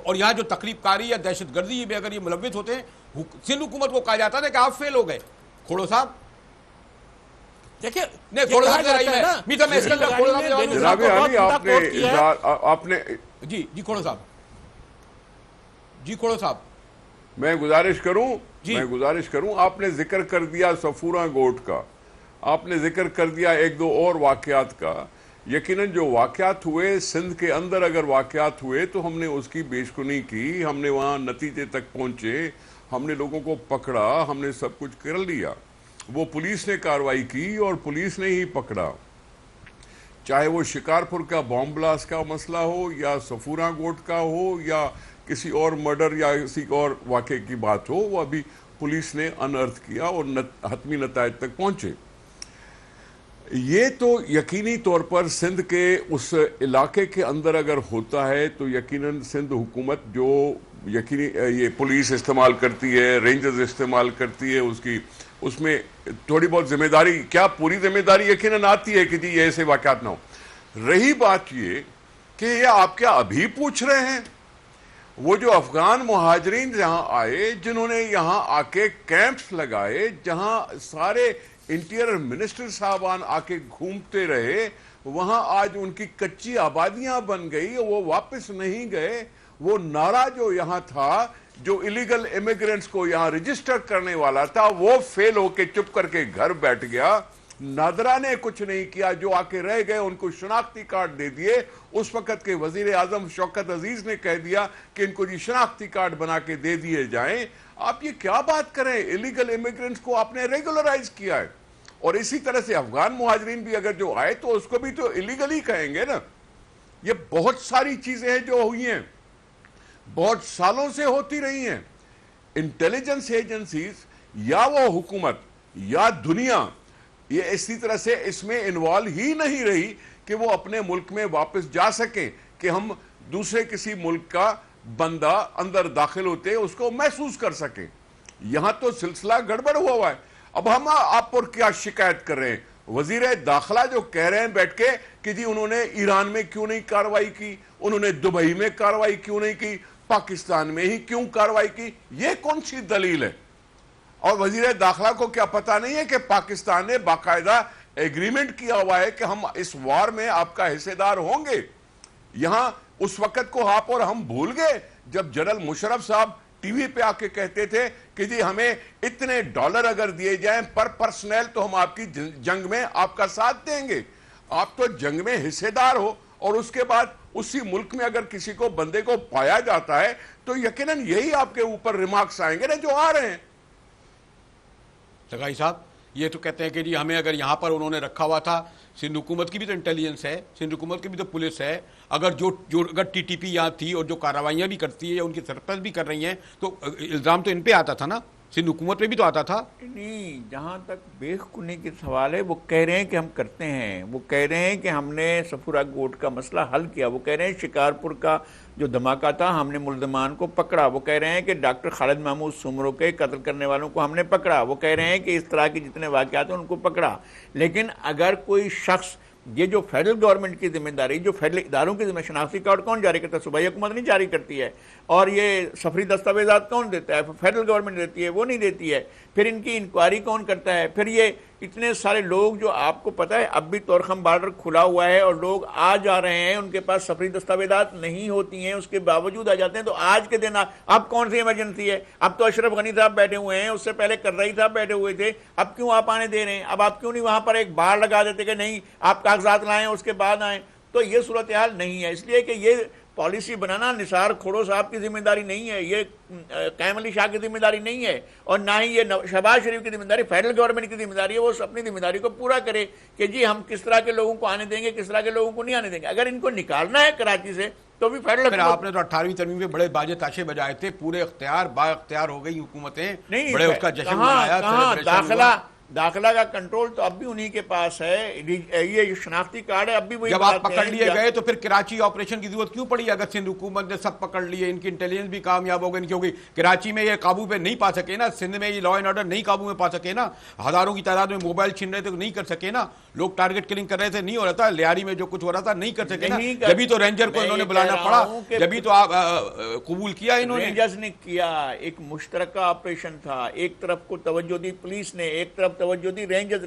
A: اور یہاں جو تقریب کاری یا دہشت گردی میں اگر یہ ملوث ہوتے ہیں، سندھ حکومت کو کہا جاتا ہے کہ آپ فیل ہو گئے. کھوڑو صاحب
C: دیکھیں
A: نہیں، کھوڑو صاحب
D: جناب عالی آپ نے
A: جی کھوڑو صاحب، جی کھوڑو صاحب
D: میں گزارش کروں آپ نے ذکر کر دیا صفورہ گوٹ کا، آپ نے ذکر کر دیا ایک دو اور واقعات کا. یقیناً جو واقعات ہوئے سندھ کے اندر اگر واقعات ہوئے تو ہم نے اس کی بیشکنی کی، ہم نے وہاں نتیجے تک پہنچے، ہم نے لوگوں کو پکڑا، ہم نے سب کچھ کر لیا. وہ پولیس نے کارروائی کی اور پولیس نے ہی پکڑا، چاہے وہ شکارپور کا بام بلاسٹ کا مسئلہ ہو یا صفورہ گوٹ کا ہو یا کسی اور مرڈر یا کسی اور واقعے کی بات ہو، وہ ابھی پولیس نے انرتھ کیا اور حتمی نتائج تک پہنچے. یہ تو یقینی طور پر سندھ کے اس علاقے کے اندر اگر ہوتا ہے تو یقیناً سندھ حکومت جو یقینی یہ پولیس استعمال کرتی ہے، رینجرز استعمال کرتی ہے، اس میں تھوڑی بہت ذمہ داری، کیا پوری ذمہ داری یقیناً آتی ہے کہ جی یہ ایسے واقعات نہ ہو. رہی بات یہ کہ یہ آپ کیا ابھی پوچھ رہے ہیں؟ وہ جو افغان مہاجرین جہاں آئے، جنہوں نے یہاں آ کے کیمپس لگائے، جہاں سارے انٹیریئر منسٹر صاحبان آ کے گھومتے رہے، وہاں آج ان کی کچی آبادیاں بن گئی، وہ واپس نہیں گئے. وہ نعرہ جو یہاں تھا، جو الیگل امیگرینٹس کو یہاں رجسٹر کرنے والا تھا، وہ فیل ہو کے چپ کر کے گھر بیٹھ گیا. نادرا نے کچھ نہیں کیا، جو آ کے رہ گئے ان کو شناختی کارڈ دے دیے. اس وقت کے وزیر اعظم شوکت عزیز نے کہہ دیا کہ ان کو جی شناختی کارڈ بنا کے دے دیے جائیں. آپ یہ کیا بات کریں؟ الیگل امیگرینٹس کو آپ نے ریگولرائز کیا ہے. اور اسی طرح سے افغان مہاجرین بھی اگر جو آئے تو اس کو بھی تو الیگل ہی کہیں گے نا. یہ بہت ساری چیزیں ہیں جو ہوئی ہیں، بہت سالوں سے ہوتی رہی ہیں. انٹیلیجنس ایجنسیز یا وہ حکومت یا دنیا یہ اسی طرح سے اس میں انوالو ہی نہیں رہی کہ وہ اپنے ملک میں واپس جا سکیں، کہ ہم دوسرے کسی ملک کا بندہ اندر داخل ہوتے اس کو محسوس کر سکیں. یہاں تو سلسلہ گڑبڑ ہوا ہے. اب ہم آپ پر کیا شکایت کر رہے ہیں؟ وزیر داخلہ جو کہہ رہے ہیں بیٹھ کے کہ جی انہوں نے ایران میں کیوں نہیں کارروائی کی، انہوں نے دبئی میں کارروائی کیوں نہیں کی، پاکستان میں ہی کیوں کارروائی کی؟ یہ کون سی دلیل ہے؟ اور وزیر داخلہ کو کیا پتہ نہیں ہے کہ پاکستان نے باقاعدہ ایگریمنٹ کیا ہوا ہے کہ ہم اس وار میں آپ کا حصے دار ہوں گے؟ یہاں اس وقت کو آپ اور ہم بھول گئے جب جنرل مشرف صاحب ٹی وی پہ آ کے کہتے تھے کہ جی ہمیں اتنے ڈالر اگر دیے جائیں پر پرسنل تو ہم آپ کی جنگ میں آپ کا ساتھ دیں گے. آپ تو جنگ میں حصے دار ہو، اور اس کے بعد اسی ملک میں اگر کسی کو بندے کو پایا جاتا ہے تو یقیناً یہی آپ کے اوپر ریمارکس آئیں گے نا جو آ رہے ہیں.
A: سگائی صاحب یہ تو کہتے ہیں کہ جی ہمیں اگر یہاں پر انہوں نے رکھا ہوا تھا، سندھ حکومت کی بھی تو انٹیلیجنس ہے، سندھ حکومت کی بھی تو پولیس ہے، اگر اگر ٹی ٹی پی یہاں تھی اور جو کارروائیاں بھی کرتی ہے یا ان کی سرپرست بھی کر رہی ہیں تو الزام تو ان پہ آتا تھا نا، سندھ حکومت پہ بھی تو آتا تھا.
B: نہیں، جہاں تک بیخونی کی سوال ہے، وہ کہہ رہے ہیں کہ ہم کرتے ہیں، وہ کہہ رہے ہیں کہ ہم نے صفورہ گوٹ کا مسئلہ حل کیا، وہ کہہ رہے ہیں شکارپور کا جو دھماکہ تھا ہم نے ملزمان کو پکڑا، وہ کہہ رہے ہیں کہ ڈاکٹر خالد محمود سمرو کے قتل کرنے والوں کو ہم نے پکڑا، وہ کہہ رہے ہیں کہ اس طرح کے جتنے واقعات ہیں ان کو پکڑا. لیکن اگر کوئی شخص، یہ جو فیڈرل گورنمنٹ کی ذمہ داری، جو فیڈرل اداروں کی ذمہ، شناختی کارڈ کون جاری کرتا ہے؟ صوبائی حکومت نہیں جاری کرتی ہے. اور یہ سفری دستاویزات کون دیتا ہے؟ فیڈرل گورنمنٹ دیتی ہے، وہ نہیں دیتی ہے. پھر ان کی انکوائری کون کرتا ہے؟ پھر یہ اتنے سارے لوگ جو آپ کو پتہ ہے اب بھی طورخم بارڈر کھلا ہوا ہے اور لوگ آ جا رہے ہیں، ان کے پاس سفری دستاویزات نہیں ہوتی ہیں، اس کے باوجود آ جاتے ہیں. تو آج کے دن اب کون سی ایمرجنسی ہے؟ اب تو اشرف غنی صاحب بیٹھے ہوئے ہیں، اس سے پہلے کرزئی صاحب بیٹھے ہوئے تھے، اب کیوں آپ آنے دے رہے ہیں؟ اب آپ کیوں نہیں وہاں پر ایک بار لگا دیتے کہ نہیں آپ کاغذات لائیں اس کے بعد آئیں؟ تو یہ صورتحال نہیں ہے. اس لیے کہ یہ پالیسی بنانا نثار کھوڑو صاحب کی ذمہ داری نہیں ہے، یہ قائم علی شاہ کی ذمہ داری نہیں ہے، اور نہ ہی یہ شہباز شریف کی ذمہ داری، فیڈرل گورنمنٹ کی ذمہ داری ہے وہ اپنی ذمہ داری کو پورا کرے کہ جی ہم کس طرح کے لوگوں کو آنے دیں گے، کس طرح کے لوگوں کو نہیں آنے دیں گے۔ اگر ان کو نکالنا ہے کراچی سے تو بھی فیڈرل
A: آپ نے تو 18ویں ترمیم میں بڑے باجے تاشے بجائے تھے، پورے اختیار با اختیار ہو گئی حکومتیں، بڑے اس کا جشن منایا،
B: داخلہ کا کنٹرول تو اب بھی انہی کے پاس ہے، یہ شناختی کارڈ ہے اب بھی وہی۔
A: جب آپ پکڑ لیے گئے تو پھر کراچی آپریشن کی ضرورت کیوں پڑی؟ اگر سندھ حکومت نے سب پکڑ لیے، ان کی انٹیلیجنس بھی کامیاب ہو گئی، کیونکہ کراچی میں یہ قابو پہ نہیں پا سکے نا، سندھ میں یہ لا اینڈ آرڈر نہیں قابو میں پا سکے نا، ہزاروں کی تعداد میں موبائل چھین رہے تھے تو نہیں کر سکے نا، لوگ ٹارگٹ کلنگ کر رہے تھے نہیں ہو رہا تھا، لیاری میں جو کچھ ہو رہا تھا نہیں کر سکے نا، جبھی تو رینجر کو انہوں نے بلانا پڑا، جبھی تو آپ قبول کیا انہوں نے۔
B: رینجرز نے کیا، ایک مشترکہ آپریشن تھا، ایک طرف کو توجہ دی پولیس نے، ایک طرف توجہ دی رینجرز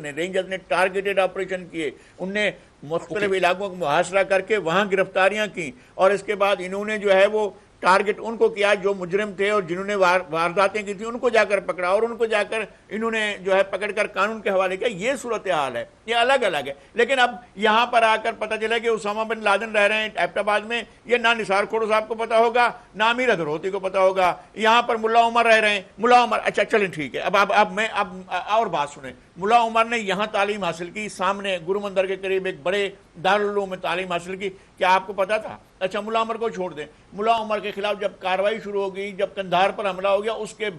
B: نے ٹارگیٹڈ آپریشن کیے، ان نے مختلف علاقوں کو محاصرہ کر کے وہاں گرفتاریاں کی، اور اس کے بعد انہوں نے جو ہے وہ ٹارگٹ ان کو کیا جو مجرم تھے اور جنہوں نے وارداتیں کی تھیں ان کو جا کر پکڑا، اور ان کو جا کر انہوں نے جو ہے پکڑ کر قانون کے حوالے کیا۔ یہ صورتحال ہے، یہ الگ الگ ہے۔ لیکن اب یہاں پر آ کر پتہ چلا کہ اسامہ بن لادن رہ رہے ہیں ایبٹ آباد میں، یہ نہ نثار کھوڑو صاحب کو پتا ہوگا نہ امیر اظہر ہوتی کو پتا ہوگا، یہاں پر ملا عمر رہ رہے ہیں، ملا عمر، اچھا چلیں ٹھیک ہے، اب میں اور بات سنیں۔ ملا عمر نے یہاں تعلیم حاصل کی، سامنے گرو مندر کے قریب ایک بڑے دارالعلوم میں تعلیم حاصل کی، کیا آپ کو پتا تھا؟ اچھا ملا عمر کو چھوڑ دیں، ملا عمر کے خلاف جب کاروائی شروع ہو گئی، جب قندھار پر حملہ ہو گیا، اس کے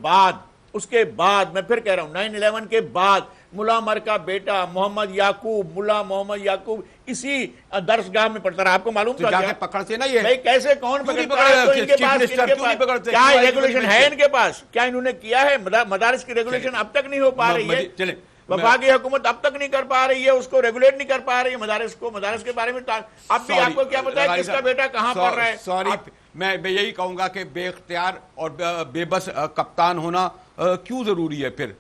B: بعد میں پھر کہہ رہا ہوں 9/11 کے بعد ملا عمر کا بیٹا محمد یعقوب، ملا محمد یعقوب اسی درسگاہ میں پڑھتا رہا۔ آپ کو معلوم تھا کیا؟
A: پکڑتے نا یہ
B: بھائی کیسے کون پکڑتا ہے؟ کیا ریگولیشن ہے ان کے پاس؟ کیا انہوں نے کیا ہے؟ مدارس کی ریگولیشن اب تک نہیں ہو پا رہی ہے، وفاقی حکومت اب تک نہیں کر پا رہی ہے، اس کو ریگولیٹ نہیں کر پا رہی ہے مدارس کو، مدارس کے بارے میں اب بھی آپ کو کیا پتا ہے کس کا بیٹا کہاں پڑھ رہا ہے؟
A: سوری، میں یہی کہوں گا کہ بے اختیار اور بے بس کپتان ہونا کیوں ضروری ہے پھر؟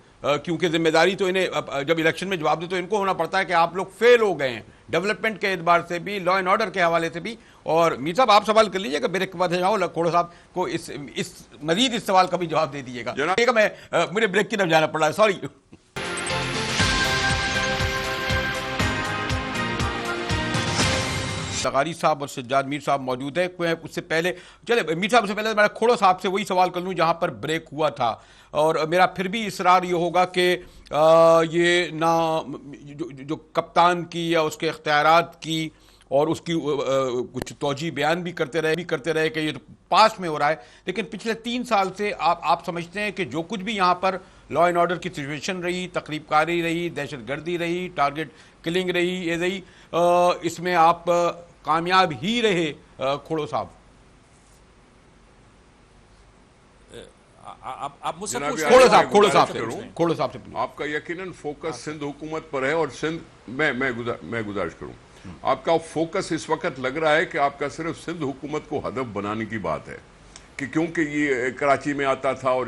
A: کیونکہ ذمہ داری تو انہیں جب الیکشن میں جواب دے تو ان کو ہونا پڑتا ہے کہ آپ لوگ فیل ہو گئے ہیں ڈیولپمنٹ کے اعتبار سے بھی، لا اینڈ آرڈر کے حوالے سے بھی۔ اور میر صاحب آپ سوال کر لیجیے گا، بریک کے بعد کھوڑو صاحب کو اس مزید اس سوال کا بھی جواب دے دیجیے گا۔ میں مجھے بریک کی طرف جانا پڑ رہا ہے، سوری۔ سغاری صاحب اور سجاد میر صاحب موجود ہیں۔ اس سے پہلے چلے میر صاحب سے پہلے میں کھوڑو صاحب سے وہی سوال کر لوں جہاں پر بریک ہوا تھا، اور میرا پھر بھی اصرار یہ ہوگا کہ یہ نہ جو کپتان کی یا اس کے اختیارات کی اور اس کی کچھ توجیہ بیان بھی کرتے رہے کہ یہ پاسٹ میں ہو رہا ہے، لیکن پچھلے 3 سال سے آپ سمجھتے ہیں کہ جو کچھ بھی یہاں پر لا اینڈ آرڈر کی سچویشن رہی، تقریب کاری رہی، دہشت گردی رہی، ٹارگٹ کلنگ رہی، اس میں آپ کامیاب ہی رہے کھوڑو صاحب؟ کھوڑو صاحب سے
D: آپ کا یقیناً فوکس سندھ حکومت پر ہے، اور سندھ میں گزارش کروں، آپ کا فوکس اس وقت لگ رہا ہے کہ آپ کا صرف سندھ حکومت کو ہدف بنانے کی بات ہے، کہ کیونکہ یہ کراچی میں آتا تھا اور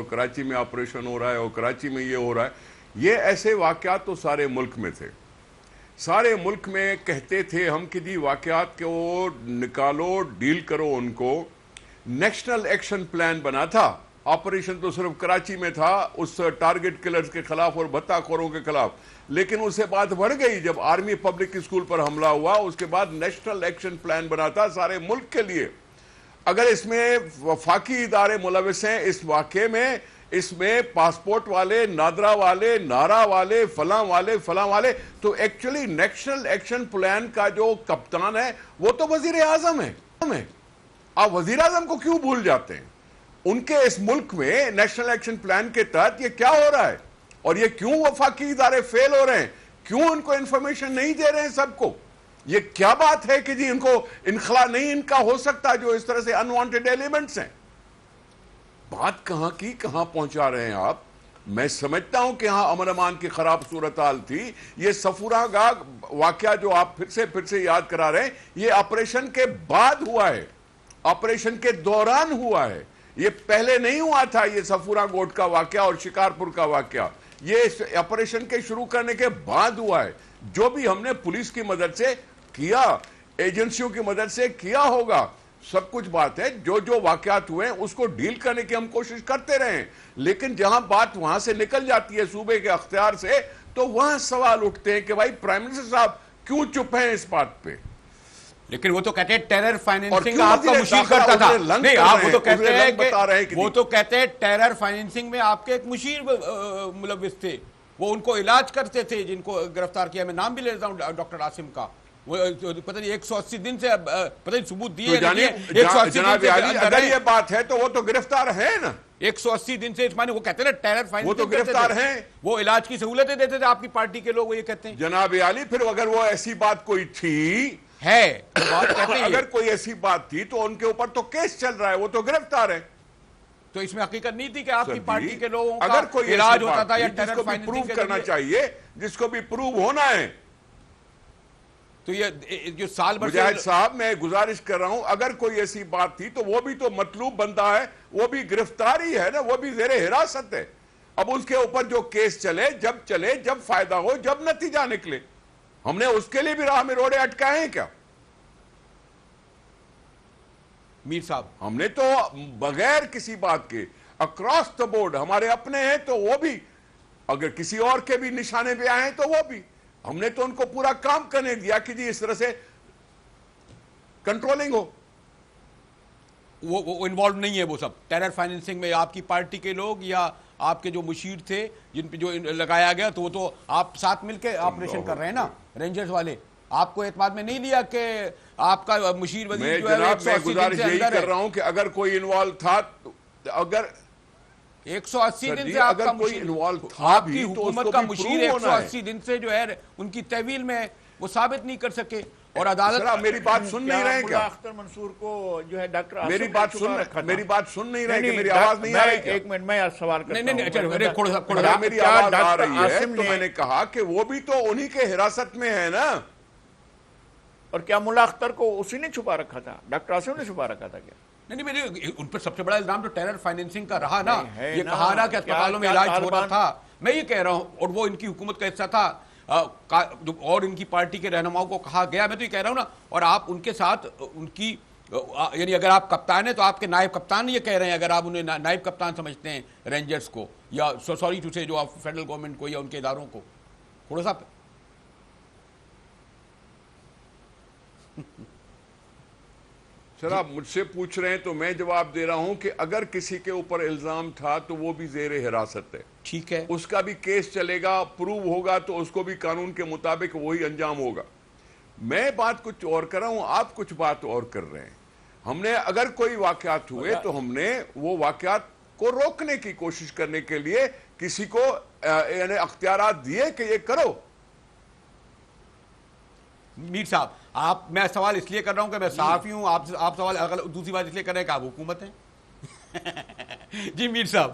D: کراچی میں آپریشن ہو رہا ہے اور کراچی میں یہ ہو رہا ہے۔ یہ ایسے واقعات تو سارے ملک میں تھے، سارے ملک میں کہتے تھے ہم کہ جی واقعات کو نکالو، ڈیل کرو ان کو۔ نیشنل ایکشن پلان بنا تھا، آپریشن تو صرف کراچی میں تھا اس ٹارگٹ کلرز کے خلاف اور بھتہ خوروں کے خلاف، لیکن اس سے بات بڑھ گئی جب آرمی پبلک اسکول پر حملہ ہوا، اس کے بعد نیشنل ایکشن پلان بنا تھا سارے ملک کے لیے۔ اگر اس میں وفاقی ادارے ملوث ہیں اس واقعے میں، اس میں پاسپورٹ والے، نادرا والے، نارا والے، فلاں والے، تو ایکچولی نیشنل ایکشن پلان کا جو کپتان ہے وہ تو وزیر اعظم ہے۔ آپ وزیر اعظم کو کیوں بھول جاتے ہیں؟ ان کے اس ملک میں نیشنل ایکشن پلان کے تحت یہ کیا ہو رہا ہے، اور یہ کیوں وفاقی ادارے فیل ہو رہے ہیں، کیوں ان کو انفارمیشن نہیں دے رہے ہیں سب کو؟ یہ کیا بات ہے کہ جی ان کو انخلا نہیں ان کا ہو سکتا جو اس طرح سے انوانٹڈ ایلیمنٹس ہیں؟ بات کہاں کی کہاں پہنچا رہے ہیں آپ؟ میں سمجھتا ہوں کہ ہاں امن امان کی خراب صورتحال تھی، یہ صفورہ گاہ واقعہ جو آپ پھر سے یاد کرا رہے ہیں، یہ آپریشن کے بعد ہوا ہے، آپریشن کے دوران ہوا ہے، یہ پہلے نہیں ہوا تھا۔ یہ صفورہ گوٹ کا واقعہ اور شکارپور کا واقعہ یہ آپریشن کے شروع کرنے کے بعد ہوا ہے۔ جو بھی ہم نے پولیس کی مدد سے کیا، ایجنسیوں کی مدد سے کیا ہوگا، سب کچھ بات ہے، جو واقعات ہوئے ہیں اس کو ڈیل کرنے کی ہم کوشش کرتے رہے ہیں، لیکن جہاں بات وہاں سے نکل جاتی ہے صوبے کے اختیار سے، تو وہاں سوال اٹھتے ہیں کہ بھائی پرائم منسٹر صاحب کیوں چپ ہیں اس بات پہ؟
A: لیکن وہ تو کہتے ہیں ٹیرر
D: اور
A: فائنینسنگ
D: کیوں
A: آپ کا
D: وزیر
A: مشیر
D: داخلہ
A: کرتا تھا.
D: اسے لنگ
A: نہیں
D: کر
A: آپ
D: رہے
A: وہ تو
D: ہیں،
A: کہتے
D: اسے
A: ہیں
D: لنگ بتا رہے ہیں
A: کہ
D: کہ
A: وہ تو کہتے ہیں ٹیرر فائنینسنگ میں آپ کے ایک مشیر ملوث تھے, وہ ان کو علاج کرتے تھے جن کو گرفتار کیا. میں نام بھی لے لیتا ہوں ڈاکٹر عاصم کا. وہ پتہ نہیں 180 دن سے پتہ نہیں ثبوت دیے
D: جناب عالی اگر یہ بات ہے تو وہ تو گرفتار ہیں نا,
A: 180 دن سے اس معنی وہ کہتے ہیں نا ٹیرر فائنینسنگ,
D: وہ تو گرفتار ہیں,
A: وہ علاج کی سہولتیں دیتے تھے آپ کی پارٹی کے لوگ, وہ یہ کہتے ہیں.
D: جناب عالی پھر اگر وہ ایسی بات کوئی تھی
A: ہے بات کہتے ہیں
D: اگر کوئی ایسی بات تھی تو ان کے اوپر تو کیس چل رہا ہے, وہ تو گرفتار ہے.
A: تو اس میں حقیقت نہیں تھی کہ آپ کی پارٹی کے لوگوں
D: اگر
A: کا
D: کوئی
A: علاج ہوتا تھا یا
D: جس
A: ٹیرر
D: کو بھی
A: فائنینسنگ
D: پروو
A: کے
D: کرنا
A: ذریعے؟
D: چاہیے, جس کو بھی پروو ہونا ہے.
A: تو یہ جو سال بھر
D: مجاہد صاحب میں گزارش کر رہا ہوں اگر کوئی ایسی بات تھی تو وہ بھی تو مطلوب بندہ ہے, وہ بھی گرفتاری ہے نا, وہ بھی زیر حراست ہے. اب اس کے اوپر جو کیس چلے جب فائدہ ہو, جب نتیجہ نکلے. ہم نے اس کے لیے بھی راہ میں روڑے اٹکائے ہیں کیا؟
A: میر صاحب
D: ہم نے تو بغیر کسی بات کے اکراس دا بورڈ ہمارے اپنے ہیں تو وہ بھی, اگر کسی اور کے بھی نشانے پہ آئے ہیں تو وہ بھی, ہم نے تو ان کو پورا کام کرنے دیا کہ جی اس طرح سے کنٹرولنگ ہو.
A: وہ انوالو نہیں ہے وہ سب ٹیرر فائنینسنگ میں, آپ کی پارٹی کے لوگ یا آپ کے جو مشیر تھے جن پہ جو لگایا گیا, تو وہ تو آپ ساتھ مل کے آپریشن کر رہے ہیں نا رینجرز والے. آپ کو اعتماد میں نہیں لیا کہ آپ کا مشیر وزیر جو ہے
D: جناب میں
A: 180 دن
D: گزارش
A: سے
D: یہی
A: اندر
D: کر
A: ہے,
D: رہا ہوں کہ اگر کوئی انوالو تھا, اگر
A: 180 دن سے آپ کا
D: اگر کوئی
A: مشیر,
D: انوالو تھا
A: آپ کی
D: بھی تو اس
A: حکومت
D: کو
A: کا
D: بھی
A: مشیر
D: پروو ہونا ہے.
A: 180 دن سے جو ہے ان کی تحویل میں وہ ثابت نہیں کر سکے, اور عدالت
D: سر آپ میری بات سن نہیں رہے کیا؟
B: اختر منصور کو جو ہے ڈاکٹر عاصم
D: میری
B: نے
D: بات
B: چھپا رکھا تھا.
D: میری بات سن نہیں رہے کہ
B: نہیں،
D: میری آواز نہیں آ رہی کیا؟
B: ایک منٹ میں سوال کرتا
A: نہیں
B: ہوں.
A: چلو
D: اگر میری
B: کیا
D: آواز آ
B: ڈاکٹر
D: رہی ہے
B: عاصم
D: تو
B: نے-
D: میں نے کہا کہ وہ بھی تو انہی کے حراست میں ہے نا.
B: اور کیا ملا اختر کو اسی نے چھپا رکھا تھا, ڈاکٹر عاصم نے چھپا رکھا تھا کیا؟
A: نہیں میرے ان پر سب سے بڑا الزام تو ٹیرر فائنینسنگ کا رہا نا,
B: نہیں ہے
A: یہ
B: نا.
A: کہا نا کہ اسپتالوں میں
B: کیا
A: علاج ہو رہا
B: طالبان-
A: تھا. میں یہ کہہ رہا ہوں, اور وہ ان کی حکومت کا حصہ تھا, اور ان کی پارٹی کے رہنماؤں کو کہا گیا. میں تو یہ کہہ رہا ہوں نا, اور آپ ان کے ساتھ ان کی یعنی اگر آپ کپتان ہیں تو آپ کے نائب کپتان یہ کہہ رہے ہیں, اگر آپ انہیں نائب کپتان سمجھتے ہیں رینجرز کو, یا سوری ٹو سے جو آپ فیڈرل گورنمنٹ کو یا ان کے اداروں کو, تھوڑا سا
D: سر آپ مجھ سے پوچھ رہے ہیں تو میں جواب دے رہا ہوں کہ اگر کسی کے اوپر الزام تھا تو وہ بھی زیر حراست ہے.
A: ٹھیک ہے,
D: اس کا بھی کیس چلے گا, پروو ہوگا تو اس کو بھی قانون کے مطابق وہی انجام ہوگا. میں بات کچھ اور کر رہا ہوں, آپ کچھ بات اور کر رہے ہیں. ہم نے اگر کوئی واقعات ہوئے تو ہم نے وہ واقعات کو روکنے کی کوشش کرنے کے لیے کسی کو یعنی اختیارات دیے کہ یہ کرو.
A: میر صاحب آپ, میں سوال اس لیے کر رہا ہوں کہ میں صحافی ہوں, آپ سوال دوسری بات اس لیے کر رہے ہیں کہ آپ حکومت ہیں. جی میر صاحب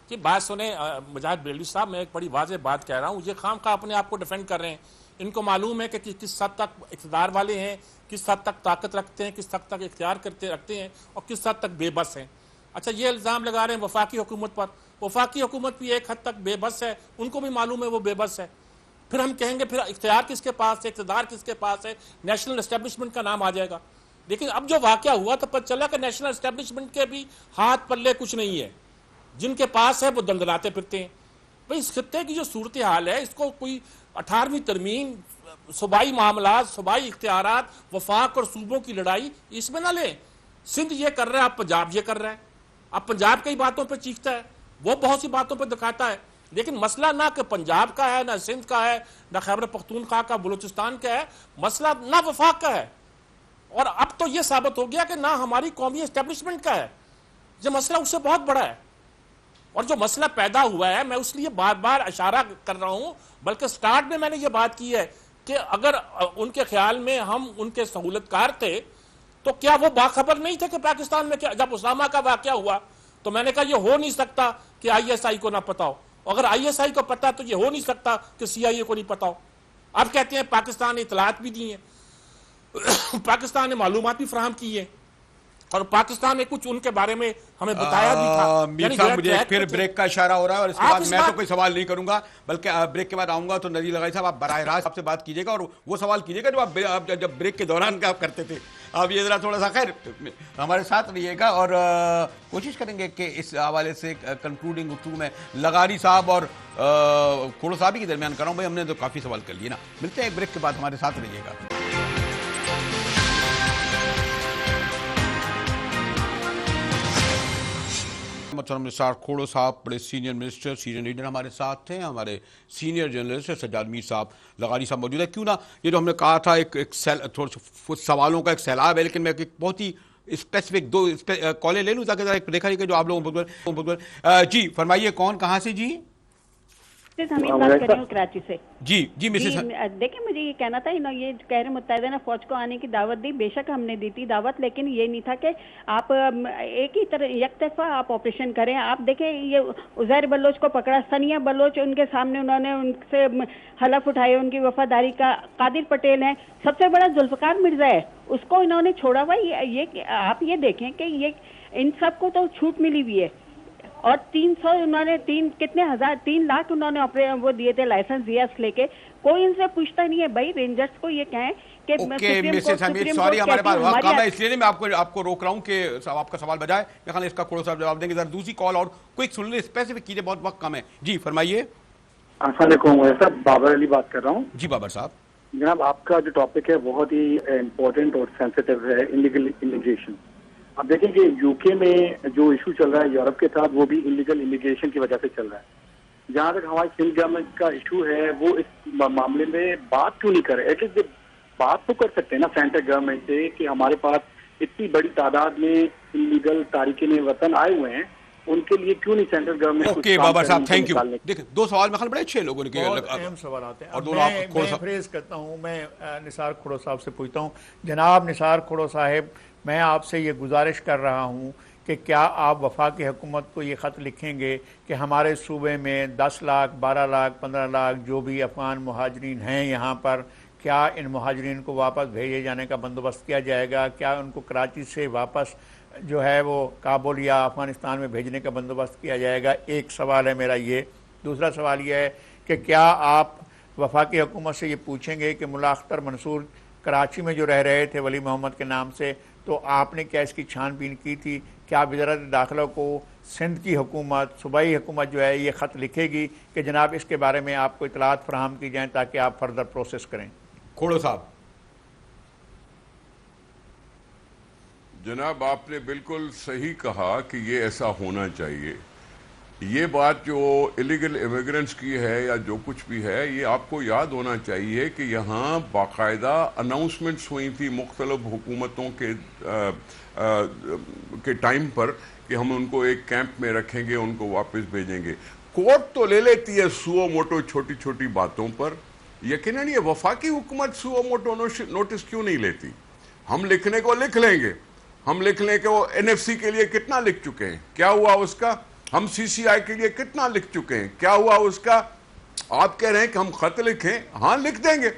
C: کہ بات سنیں مجاہد بریلوی صاحب, میں ایک بڑی واضح بات کہہ رہا ہوں. یہ خام خواہ اپنے آپ کو ڈیفینڈ کر رہے ہیں. ان کو معلوم ہے کہ کس حد تک اقتدار والے ہیں, کس حد تک طاقت رکھتے ہیں, کس حد تک اختیار رکھتے ہیں, اور کس حد تک بے بس ہیں. اچھا یہ الزام لگا رہے ہیں وفاقی حکومت پر. وفاقی حکومت بھی ایک حد تک بے بس ہے, ان کو بھی معلوم ہے وہ بے بس ہے. پھر ہم کہیں گے پھر اختیار کس کے پاس ہے, اقتدار کس کے پاس ہے, نیشنل اسٹیبلشمنٹ کا نام آ جائے گا. لیکن اب جو واقعہ ہوا تو پتہ چلا کہ نیشنل اسٹیبلشمنٹ کے بھی ہاتھ پلے کچھ نہیں ہے. جن کے پاس ہے وہ دندناتے پھرتے ہیں. بھئی اس خطے کی جو صورتحال ہے, اس کو کوئی 18ویں ترمیم, صوبائی معاملات, صوبائی اختیارات, وفاق اور صوبوں کی لڑائی اس میں نہ لیں. سندھ یہ کر رہا ہے, اب پنجاب یہ کر رہا ہے. اب پنجاب کئی باتوں پہ چیختا ہے, وہ بہت سی باتوں پہ دکھاتا ہے. لیکن مسئلہ نہ کہ پنجاب کا ہے, نہ سندھ کا ہے, نہ خیبر پختونخوا کا, بلوچستان کا ہے. مسئلہ نہ وفاق کا ہے, اور اب تو یہ ثابت ہو گیا کہ نہ ہماری قومی اسٹیبلشمنٹ کا ہے. یہ مسئلہ اس سے بہت بڑا ہے. اور جو مسئلہ پیدا ہوا ہے, میں اس لیے بار بار اشارہ کر رہا ہوں, بلکہ سٹارٹ میں میں نے یہ بات کی ہے کہ اگر ان کے خیال میں ہم ان کے سہولت کار تھے تو کیا وہ باخبر نہیں تھے کہ پاکستان میں جب اسامہ کا واقعہ ہوا تو میں نے کہا یہ ہو نہیں سکتا کہ ISI کو نہ پتا ہو. اگر ISI کو پتا تو یہ ہو نہیں سکتا کہ CIA کو نہیں پتا ہو. آپ کہتے ہیں پاکستان نے اطلاعات بھی دی ہیں, پاکستان نے معلومات بھی فراہم کی ہیں, اور پاکستان نے کچھ ان کے بارے میں ہمیں بتایا بھی تھا.
A: میر صاحب مجھے پھر بریک کا اشارہ ہو رہا ہے, اور اس کے بعد میں تو کوئی سوال نہیں کروں گا, بلکہ بریک کے بعد آؤں گا تو نذیر لغاری صاحب آپ براہ راست آپ سے بات کیجیے گا, اور وہ سوال کیجیے گا جو آپ جب بریک کے دوران کا آپ کرتے تھے. آپ یہ ذرا تھوڑا سا خیر ہمارے ساتھ رہیے گا, اور کوشش کریں گے کہ اس حوالے سے کنکلوڈنگ گفتگو میں لغاری صاحب اور کھوڑو صاحب کے درمیان کر رہا ہوں. بھائی ہم نے تو کافی سوال کر لیے نا. ملتے ہیں ایک بریک کے بعد, ہمارے ساتھ رہیے گا. محترم نثار کھوڑو صاحب بڑے سینئر منسٹر سینئر لیڈر ہمارے ساتھ ہیں. ہمارے سینئر جرنلسٹ سجاد میر صاحب لغاری صاحب موجود ہے. کیوں نہ یہ جو ہم نے کہا تھا ایک تھوڑا سوالوں کا ایک سیلاب ہے, لیکن میں ایک بہت ہی اسپیسیفک دو کالیں لے لوں تاکہ ایک دیکھا جائے کہ جو آپ لوگوں جی فرمائیے کون کہاں سے؟ جی
E: حمید بات کر رہی ہوں کراچی سے.
A: جی جی مسز
E: دیکھیں مجھے یہ کہنا تھا یہ کہہ رہے متحدہ نے فوج کو آنے کی دعوت دی, بے شک ہم نے دی تھی دعوت, لیکن یہ نہیں تھا کہ آپ ایک ہی طرح یک طرفہ آپ آپریشن کریں. آپ دیکھیں یہ عزیر بلوچ کو پکڑا, ثانیہ بلوچ ان کے سامنے انہوں نے ان سے حلف اٹھائے ان کی وفاداری کا. قادر پٹیل ہیں, سب سے بڑا ذوالفقار مرزا ہے, اس کو انہوں نے چھوڑا ہوا. یہ آپ یہ دیکھیں کہ یہ ان سب کو تو چھوٹ ملی ہوئی ہے, اور 300 انہوں نے 3 لاکھ انہوں نے وہ دیے تھے, لائسنس دیا اس لے کے. کوئی ان سے پوچھتا نہیں ہے. بھائی رینجرز کو یہ کہیں کہ
A: مسز حمید سوری ہمارے پاس وقت کم ہے, اس لیے میں آپ کو روک رہا ہوں کہ آپ کا سوال بجائے میں خیال اس کا کھوڑو صاحب جواب دیں گے. ذرا دوسری کال اور کوئک سن لیں, اسپیسیفک کیجیے, بہت وقت کم ہے. جی فرمائیے.
F: السلام علیکم صاحب, بابر علی بات کر رہا ہوں.
A: جی بابر صاحب.
F: جناب آپ کا جو ٹاپک ہے بہت ہی امپورٹنٹ اور سینسیٹیو ہے, انلیگل امیگریشن. آپ دیکھیں کہ یو کے میں جو ایشو چل رہا ہے یورپ کے ساتھ, وہ بھی انلیگل امیگریشن کی وجہ سے چل رہا ہے. جہاں تک ہماری سندھ گورنمنٹ کا ایشو ہے, وہ اس معاملے میں بات کیوں نہیں کر رہے؟ ایٹ لیسٹ بات تو کر سکتے ہیں نا سینٹرل گورنمنٹ سے کہ ہمارے پاس اتنی بڑی تعداد میں انلیگل تارکین وطن آئے ہوئے ہیں, ان کے لیے کیوں نہیں سینٹرل گورنمنٹ.
A: اوکے بابر صاحب, تھینک یو. دیکھیں دو سوال میں خیال بڑے اچھے لوگوں نے کیے,
B: اہم سوالات ہیں. میں فریز کرتا ہوں, میں نثار کھوڑو صاحب سے پوچھتا ہوں. جناب نثار کھوڑو صاحب, میں آپ سے یہ گزارش کر رہا ہوں کہ کیا آپ وفاقی حکومت کو یہ خط لکھیں گے کہ ہمارے صوبے میں 10 لاکھ 12 لاکھ 15 لاکھ جو بھی افغان مہاجرین ہیں یہاں پر, کیا ان مہاجرین کو واپس بھیجے جانے کا بندوبست کیا جائے گا؟ کیا ان کو کراچی سے واپس جو ہے وہ کابل یا افغانستان میں بھیجنے کا بندوبست کیا جائے گا؟ ایک سوال ہے میرا یہ. دوسرا سوال یہ ہے کہ کیا آپ وفاقی حکومت سے یہ پوچھیں گے کہ ملا اختر منصور کراچی میں جو رہ رہے تھے ولی محمد کے نام سے, تو آپ نے کیا اس کی چھان بین کی تھی؟ کیا وزارت داخلہ کو سندھ کی حکومت, صوبائی حکومت جو ہے یہ خط لکھے گی کہ جناب اس کے بارے میں آپ کو اطلاعات فراہم کی جائیں تاکہ آپ فردر پروسیس کریں؟
A: کھوڑو صاحب.
D: جناب آپ نے بالکل صحیح کہا کہ یہ ایسا ہونا چاہیے. یہ بات جو الیگل امیگرنٹس کی ہے یا جو کچھ بھی ہے, یہ آپ کو یاد ہونا چاہیے کہ یہاں باقاعدہ اناؤنسمنٹس ہوئی تھی مختلف حکومتوں کے ٹائم پر کہ ہم ان کو ایک کیمپ میں رکھیں گے, ان کو واپس بھیجیں گے. کورٹ تو لے لیتی ہے سو موٹو چھوٹی چھوٹی باتوں پر, یقیناً یہ وفاقی حکومت سو موٹو نوٹس کیوں نہیں لیتی؟ ہم لکھنے کو لکھ لیں گے, ہم لکھ لیں کہ وہ NFC کے لیے کتنا لکھ چکے ہیں, کیا ہوا اس کا؟ ہم CCI کے لیے کتنا لکھ چکے ہیں, کیا ہوا اس کا؟ آپ کہہ رہے ہیں کہ ہم خط لکھیں, ہاں لکھ دیں گے.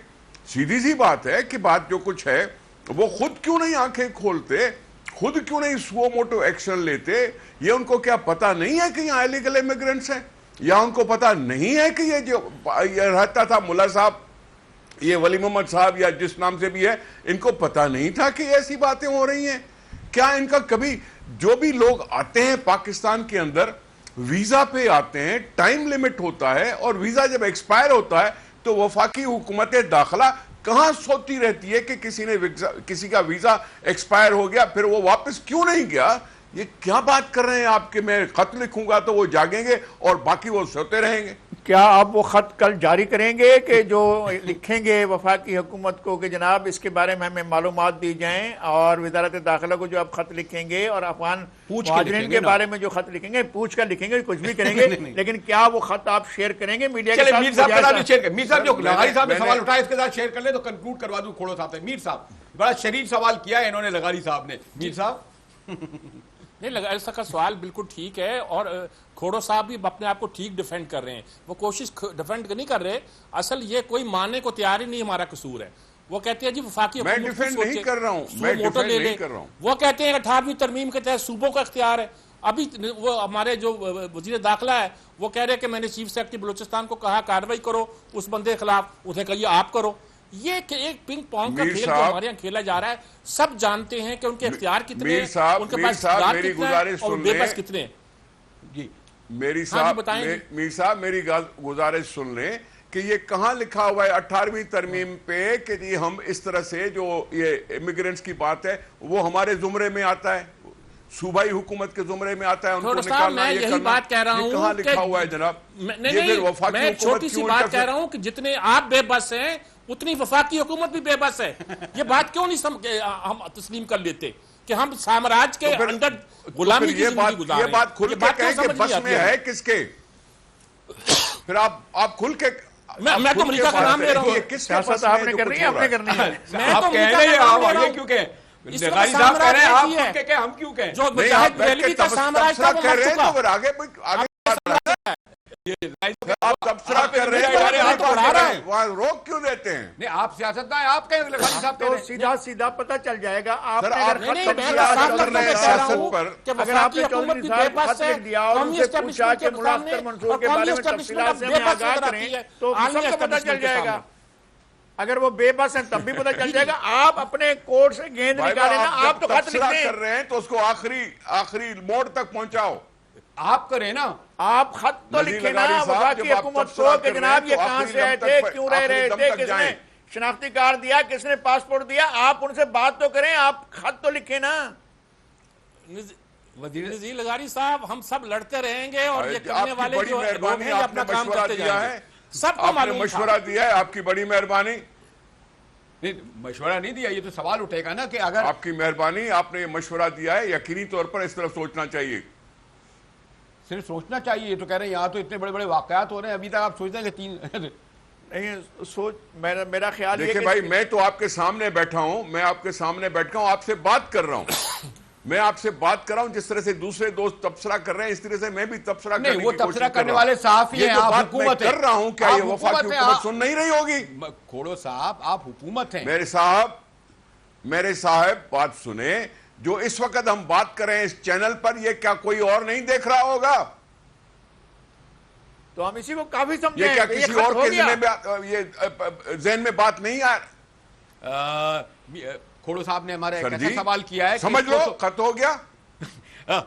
D: سیدھی سی بات ہے کہ بات جو کچھ ہے وہ خود کیوں نہیں آنکھیں کھولتے, خود کیوں نہیں سو موٹو ایکشن لیتے؟ یہ ان کو کیا پتا نہیں ہے کہ یہاں ایلیگل امیگرنٹس ہیں, یا ان کو پتا نہیں ہے کہ یہ جو رہتا تھا ملا صاحب, یہ ولی محمد صاحب یا جس نام سے بھی ہے, ان کو پتا نہیں تھا کہ ایسی باتیں ہو رہی ہیں؟ کیا ان کا کبھی, جو بھی لوگ آتے ہیں پاکستان کے اندر ویزا پہ آتے ہیں, ٹائم لیمٹ ہوتا ہے, اور ویزا جب ایکسپائر ہوتا ہے تو وفاقی حکومت داخلہ کہاں سوتی رہتی ہے کہ کسی کا ویزا ایکسپائر ہو گیا پھر وہ واپس کیوں نہیں گیا؟ یہ کیا بات کر رہے ہیں آپ کہ میں خط لکھوں گا تو وہ جاگیں گے اور باقی وہ سوتے رہیں گے؟
B: کیا آپ وہ خط کل جاری کریں گے کہ جو لکھیں گے وفاقی حکومت کو کہ جناب اس کے بارے میں ہمیں معلومات دی جائیں, اور وزارت داخلہ کو جو آپ خط لکھیں گے اور افغان مہاجرین کے بارے میں جو خط لکھیں گے پوچھ کر لکھیں گے, کچھ بھی کریں گے, لیکن کیا وہ خط آپ شیئر کریں گے میڈیا کے ساتھ؟
A: میر صاحب جو لغاری صاحب نے سوال اٹھایا اس کے ساتھ شیئر کر لیں تو کنکلوڈ کروا دوں کھوڑو صاحب سے. میر صاحب بڑا شریف سوال کیا ہے انہوں نے لغاری صاحب نے. میر صاحب
C: نہیں, لغاری صاحب کا سوال بالکل ٹھیک ہے, اور کھوڑو صاحب بھی اپنے آپ کو ٹھیک ڈیفینڈ کر رہے ہیں. وہ کوشش ڈیفینڈ نہیں کر رہے, اصل یہ کوئی ماننے کو تیار ہی نہیں ہمارا قصور ہے. وہ کہتے ہیں جی وفاقی
D: میں ڈیفینڈ نہیں کر رہا ہوں, میں ڈیفینڈ نہیں کر رہا ہوں.
C: وہ کہتے ہیں 18ویں ترمیم کے تحت صوبوں کا اختیار ہے. ابھی وہ ہمارے جو وزیر داخلہ ہے وہ کہہ رہے کہ میں نے چیف سیکرٹری بلوچستان کو کہا کارروائی کرو اس بندے کے خلاف, اس نے کہا یہ آپ کرو. یہ ایک پنگ پونگ کا کھیل جو ہمارے یہاں کھیلا جا رہا ہے. سب جانتے ہیں کہ ان کے اختیار کتنے ہیں, ان کے پاس اختیار کتنے ہیں اور بے بس کتنے ہیں.
A: جی
D: میر صاحب میری گزارش سن لیں کہ یہ کہاں لکھا ہوا ہے 18ویں ترمیم پہ کہ ہم اس طرح سے جو یہ امیگرنٹس کی بات ہے وہ ہمارے زمرے میں آتا ہے. صوبائی حکومت کے زمرے میں آتا ہے ان کو
C: چھوٹا صاحب
D: نکالنا
C: میں
D: یہ
C: یہی
D: کرنا؟
C: بات کہہ رہا
D: یہ
C: ہوں
D: کہاں
C: کہ
D: لکھا ہوا ہے جناب؟ یہ پھر وفاقی
C: میں
D: حکومت
C: چھوٹی سی
D: کیوں
C: بات
D: الٹا
C: کہہ رہا ہوں کہ جتنے آپ بے بس ہیں اتنی وفاقی حکومت بھی بے بس ہے. یہ بات کیوں نہیں ہم تسلیم کر لیتے کہ ہم سامراج کے اندر غلامی کی زندگی گزار رہے ہیں؟
D: یہ بات کھل کے کہیں کہ بس میں ہے کس کے؟ پھر آپ کھل کے
C: میں تو امریکہ کا نام لے رہا ہوں.
D: یہ کس کے بس
B: سیاست
D: میں
B: آپ
D: ہے
B: نے
D: جو
B: کرنی
D: کچھ
B: ہے،
D: ہو
B: آپ
D: رہا
B: نے
D: ہے؟
B: کرنی ہے.
C: میں تو
G: آپ کہہ
C: امریکہ
G: رہے ہیں
C: کا نام
G: آپ
C: لے رہا
G: آگے
C: ہوں.
G: کیوں کہ
C: اس
G: لغاری
C: وقت
G: صاحب کہہ رہے ہیں
C: سامراج
G: آپ
C: ایک ہی ہے.
G: کیوں کہ ہم کیوں کہیں؟
C: جو
D: نہیں آپ
C: مجاہد
D: بیٹھ کے
C: ریلوی کا سامراج تھا وہ
D: تبصرہ کر
C: مر
D: رہے ہیں
C: چکا.
D: تو پھر آگے آپ تبصرہ کر رہے
C: آپ
D: ہیں
C: تو بڑھا رہے ہیں.
D: وہاں روک کیوں دیتے ہیں؟
G: نہیں آپ سیاستدان ہیں، آپ کہیں لغاری صاحب کہہ
B: تو
G: رہے ہیں.
B: سیدھا سیدھا پتہ چل جائے گا. آپ
D: سر
B: نے
D: آپ
B: اگر
C: نہیں
B: خط
C: نہیں
B: لکھ
C: میں
B: دیا
C: صاف
D: کر
C: لفظوں
D: رہے
C: میں
D: ہیں
C: کہہ رہا
D: سیاست
C: ہوں
D: پر.
C: کہ
B: اگر آپ
C: وفاقی
B: نے
C: حکومت
B: چودھری
C: بھی
B: صاحب
C: بے بس
B: خط
C: ہے،
B: لکھ دیا اور ان
C: قومی
B: سے پوچھا
C: اسٹیبلشمنٹ
B: کہ
C: کے
B: ملا
C: سامنے
B: اختر منصور
C: اور
B: کے
C: قومی
B: بارے میں
C: اسٹیبلشمنٹ
B: تفصیلات
C: اب
B: سے
C: بے
B: ہمیں
C: بس
B: آگاہ
C: نظر
B: کریں
C: آتی ہے
B: تو
C: عالمی
B: سب کو پتہ چل
C: اسٹیبلشمنٹ کے
B: جائے گا.
C: سامنے.
B: اگر وہ بے بس ہیں تب بھی پتہ چل جائے گا. آپ اپنے کوٹ سے گیند
D: بھائی
B: نکالیں نا،
D: آپ
B: آپ
D: جب
B: تو خط لکھ
D: تبصرہ
B: دیں.
D: کر رہے ہیں تو اس کو آخری موڑ تک پہنچاؤ.
G: آپ کریں نا.
B: آپ خط تو
D: نذیر
B: لکھیں نا
D: لغاری صاحب،
B: وفاقی
D: جب آپ
B: حکومت
D: تبصرہ
B: کو کہ
D: کر رہے ہیں
B: جناب یہ
D: تو
B: کہاں
D: آخری
B: سے آئے
D: دم
B: تھے،
D: تک
B: کیوں رہ رہے
D: آخری دم
B: تھے،
D: تک
B: کس نے
D: جائیں.
B: شناختی کارڈ دیا، کس نے پاسپورٹ دیا. آپ ان سے بات تو کریں، آپ خط تو لکھیں نا.
C: نذیر لغاری صاحب ہم سب لڑتے رہیں گے اور یہ
D: آپ
C: کرنے
D: کی
C: والے
D: بڑی
C: جو لوگ
D: مہربانی،
C: ہیں یہ
D: آپ نے
C: اپنا کام
D: مشورہ
C: کرتے
D: دیا
C: جائیں
D: ہے.
C: گے. سب کو
D: آپ نے
C: معلوم تھا.
D: مشورہ دیا ہے، آپ کی بڑی مہربانی.
G: نہیں مشورہ نہیں دیا، یہ تو سوال اٹھے گا نا کہ اگر
D: آپ کی مہربانی، آپ نے یہ مشورہ دیا ہے. یقینی طور پر اس طرف سوچنا چاہیے.
G: صرف سوچنا چاہیے. یہ تو کہہ رہے ہیں یہاں تو اتنے بڑے بڑے واقعات ہو رہے ہیں، ابھی تک آپ سوچتے ہیں کہ تین
B: نہیں سوچ میرا خیال یہ
D: دیکھیں
B: کہ
D: بھائی، میں تو آپ کے سامنے بیٹھا ہوں، آپ سے بات کر رہا ہوں. میں آپ سے بات کر رہا ہوں جس طرح سے دوسرے دوست تبصرہ کر رہے ہیں اس طرح سے میں بھی تبصرہ کرنے
G: نہیں
D: کی
G: وہ
D: کوشش
G: تبصرہ
D: کر
G: کرنے
D: رہا ہوں.
G: والے صحافی
D: یہ
G: ہیں،
D: جو
G: آپ
D: بات میں
G: حکومت ہیں.
D: کر رہا ہوں، کیا
G: آپ
D: یہ وفاقی
G: حکومت ہیں،
D: حکومت سن نہیں رہی ہوگی؟
G: کھوڑو صاحب آپ حکومت ہیں.
D: میرے صاحب بات سنیں. جو اس وقت ہم بات کر رہے ہیں اس چینل پر، یہ کیا کوئی اور نہیں دیکھ رہا ہوگا؟
B: تو ہم اسی کو کافی سمجھیں.
D: یہ کیا
B: کہ
D: کسی
B: خط
D: اور
B: ہو
D: کے
B: گیا.
D: یہ ذہن میں بات نہیں آ
G: کھوڑو صاحب نے ہمارا ایک
D: سر
G: ایسا
D: جی
G: سوال کیا ہے کہ
D: سمجھ
G: اس کو
D: لو
G: تو-
D: خط ہو گیا.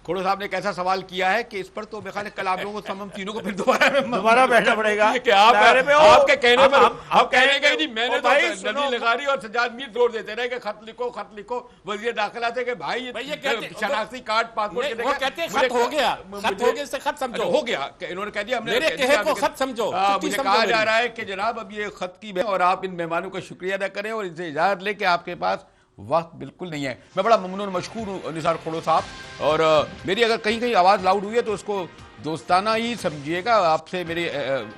G: کھوڑو صاحب نے ایک ایسا سوال کیا ہے کہ اس پر تو میرے خیال ہے کل آپ لوگوں کو ہم تینوں کو پھر دوبارہ
B: بیٹھنا پڑے گا.
G: یہ کہ آپ
B: دائرے میں
G: آپ کے کہنے پر
B: ہم
G: آپ کہنے گئے نہیں. میں نے تو
B: بھائی سنو.
G: نذیر لغاری اور سجاد میر زور دیتے رہے کہ خط لکھو. وزیر داخلہ تھے کہ بھائی
C: یہ کہتے
G: شناختی کارڈ پاسپورٹ
C: وہ کہتے ہیں خط ہو گیا، خط ہو گیا سے خط سمجھو.
G: ہو گیا کہ انہوں نے کہہ دیا ہم نے
C: میرے کہے کو خط سمجھو.
G: مجھے کہا جا رہا ہے کہ جناب اب یہ خط کی اور آپ ان مہمانوں کا شکریہ ادا کریں اور ان سے اجازت لے کہ آپ کے پاس وقت بالکل نہیں ہے. میں بڑا ممنون مشکور ہوں نثار کھوڑو صاحب. اور میری اگر کہیں آواز لاؤڈ ہوئی ہے تو اس کو دوستانہ ہی سمجھیے گا. آپ سے میرے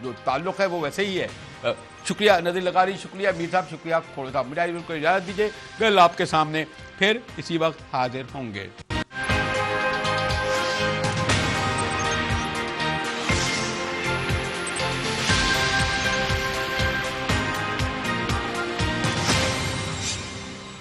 G: جو تعلق ہے وہ ویسے ہی ہے. شکریہ نذیر لغاری، شکریہ میر صاحب، شکریہ کھوڑو صاحب. مجھے کو اجازت دیجیے، کل آپ کے سامنے پھر اسی وقت حاضر ہوں گے.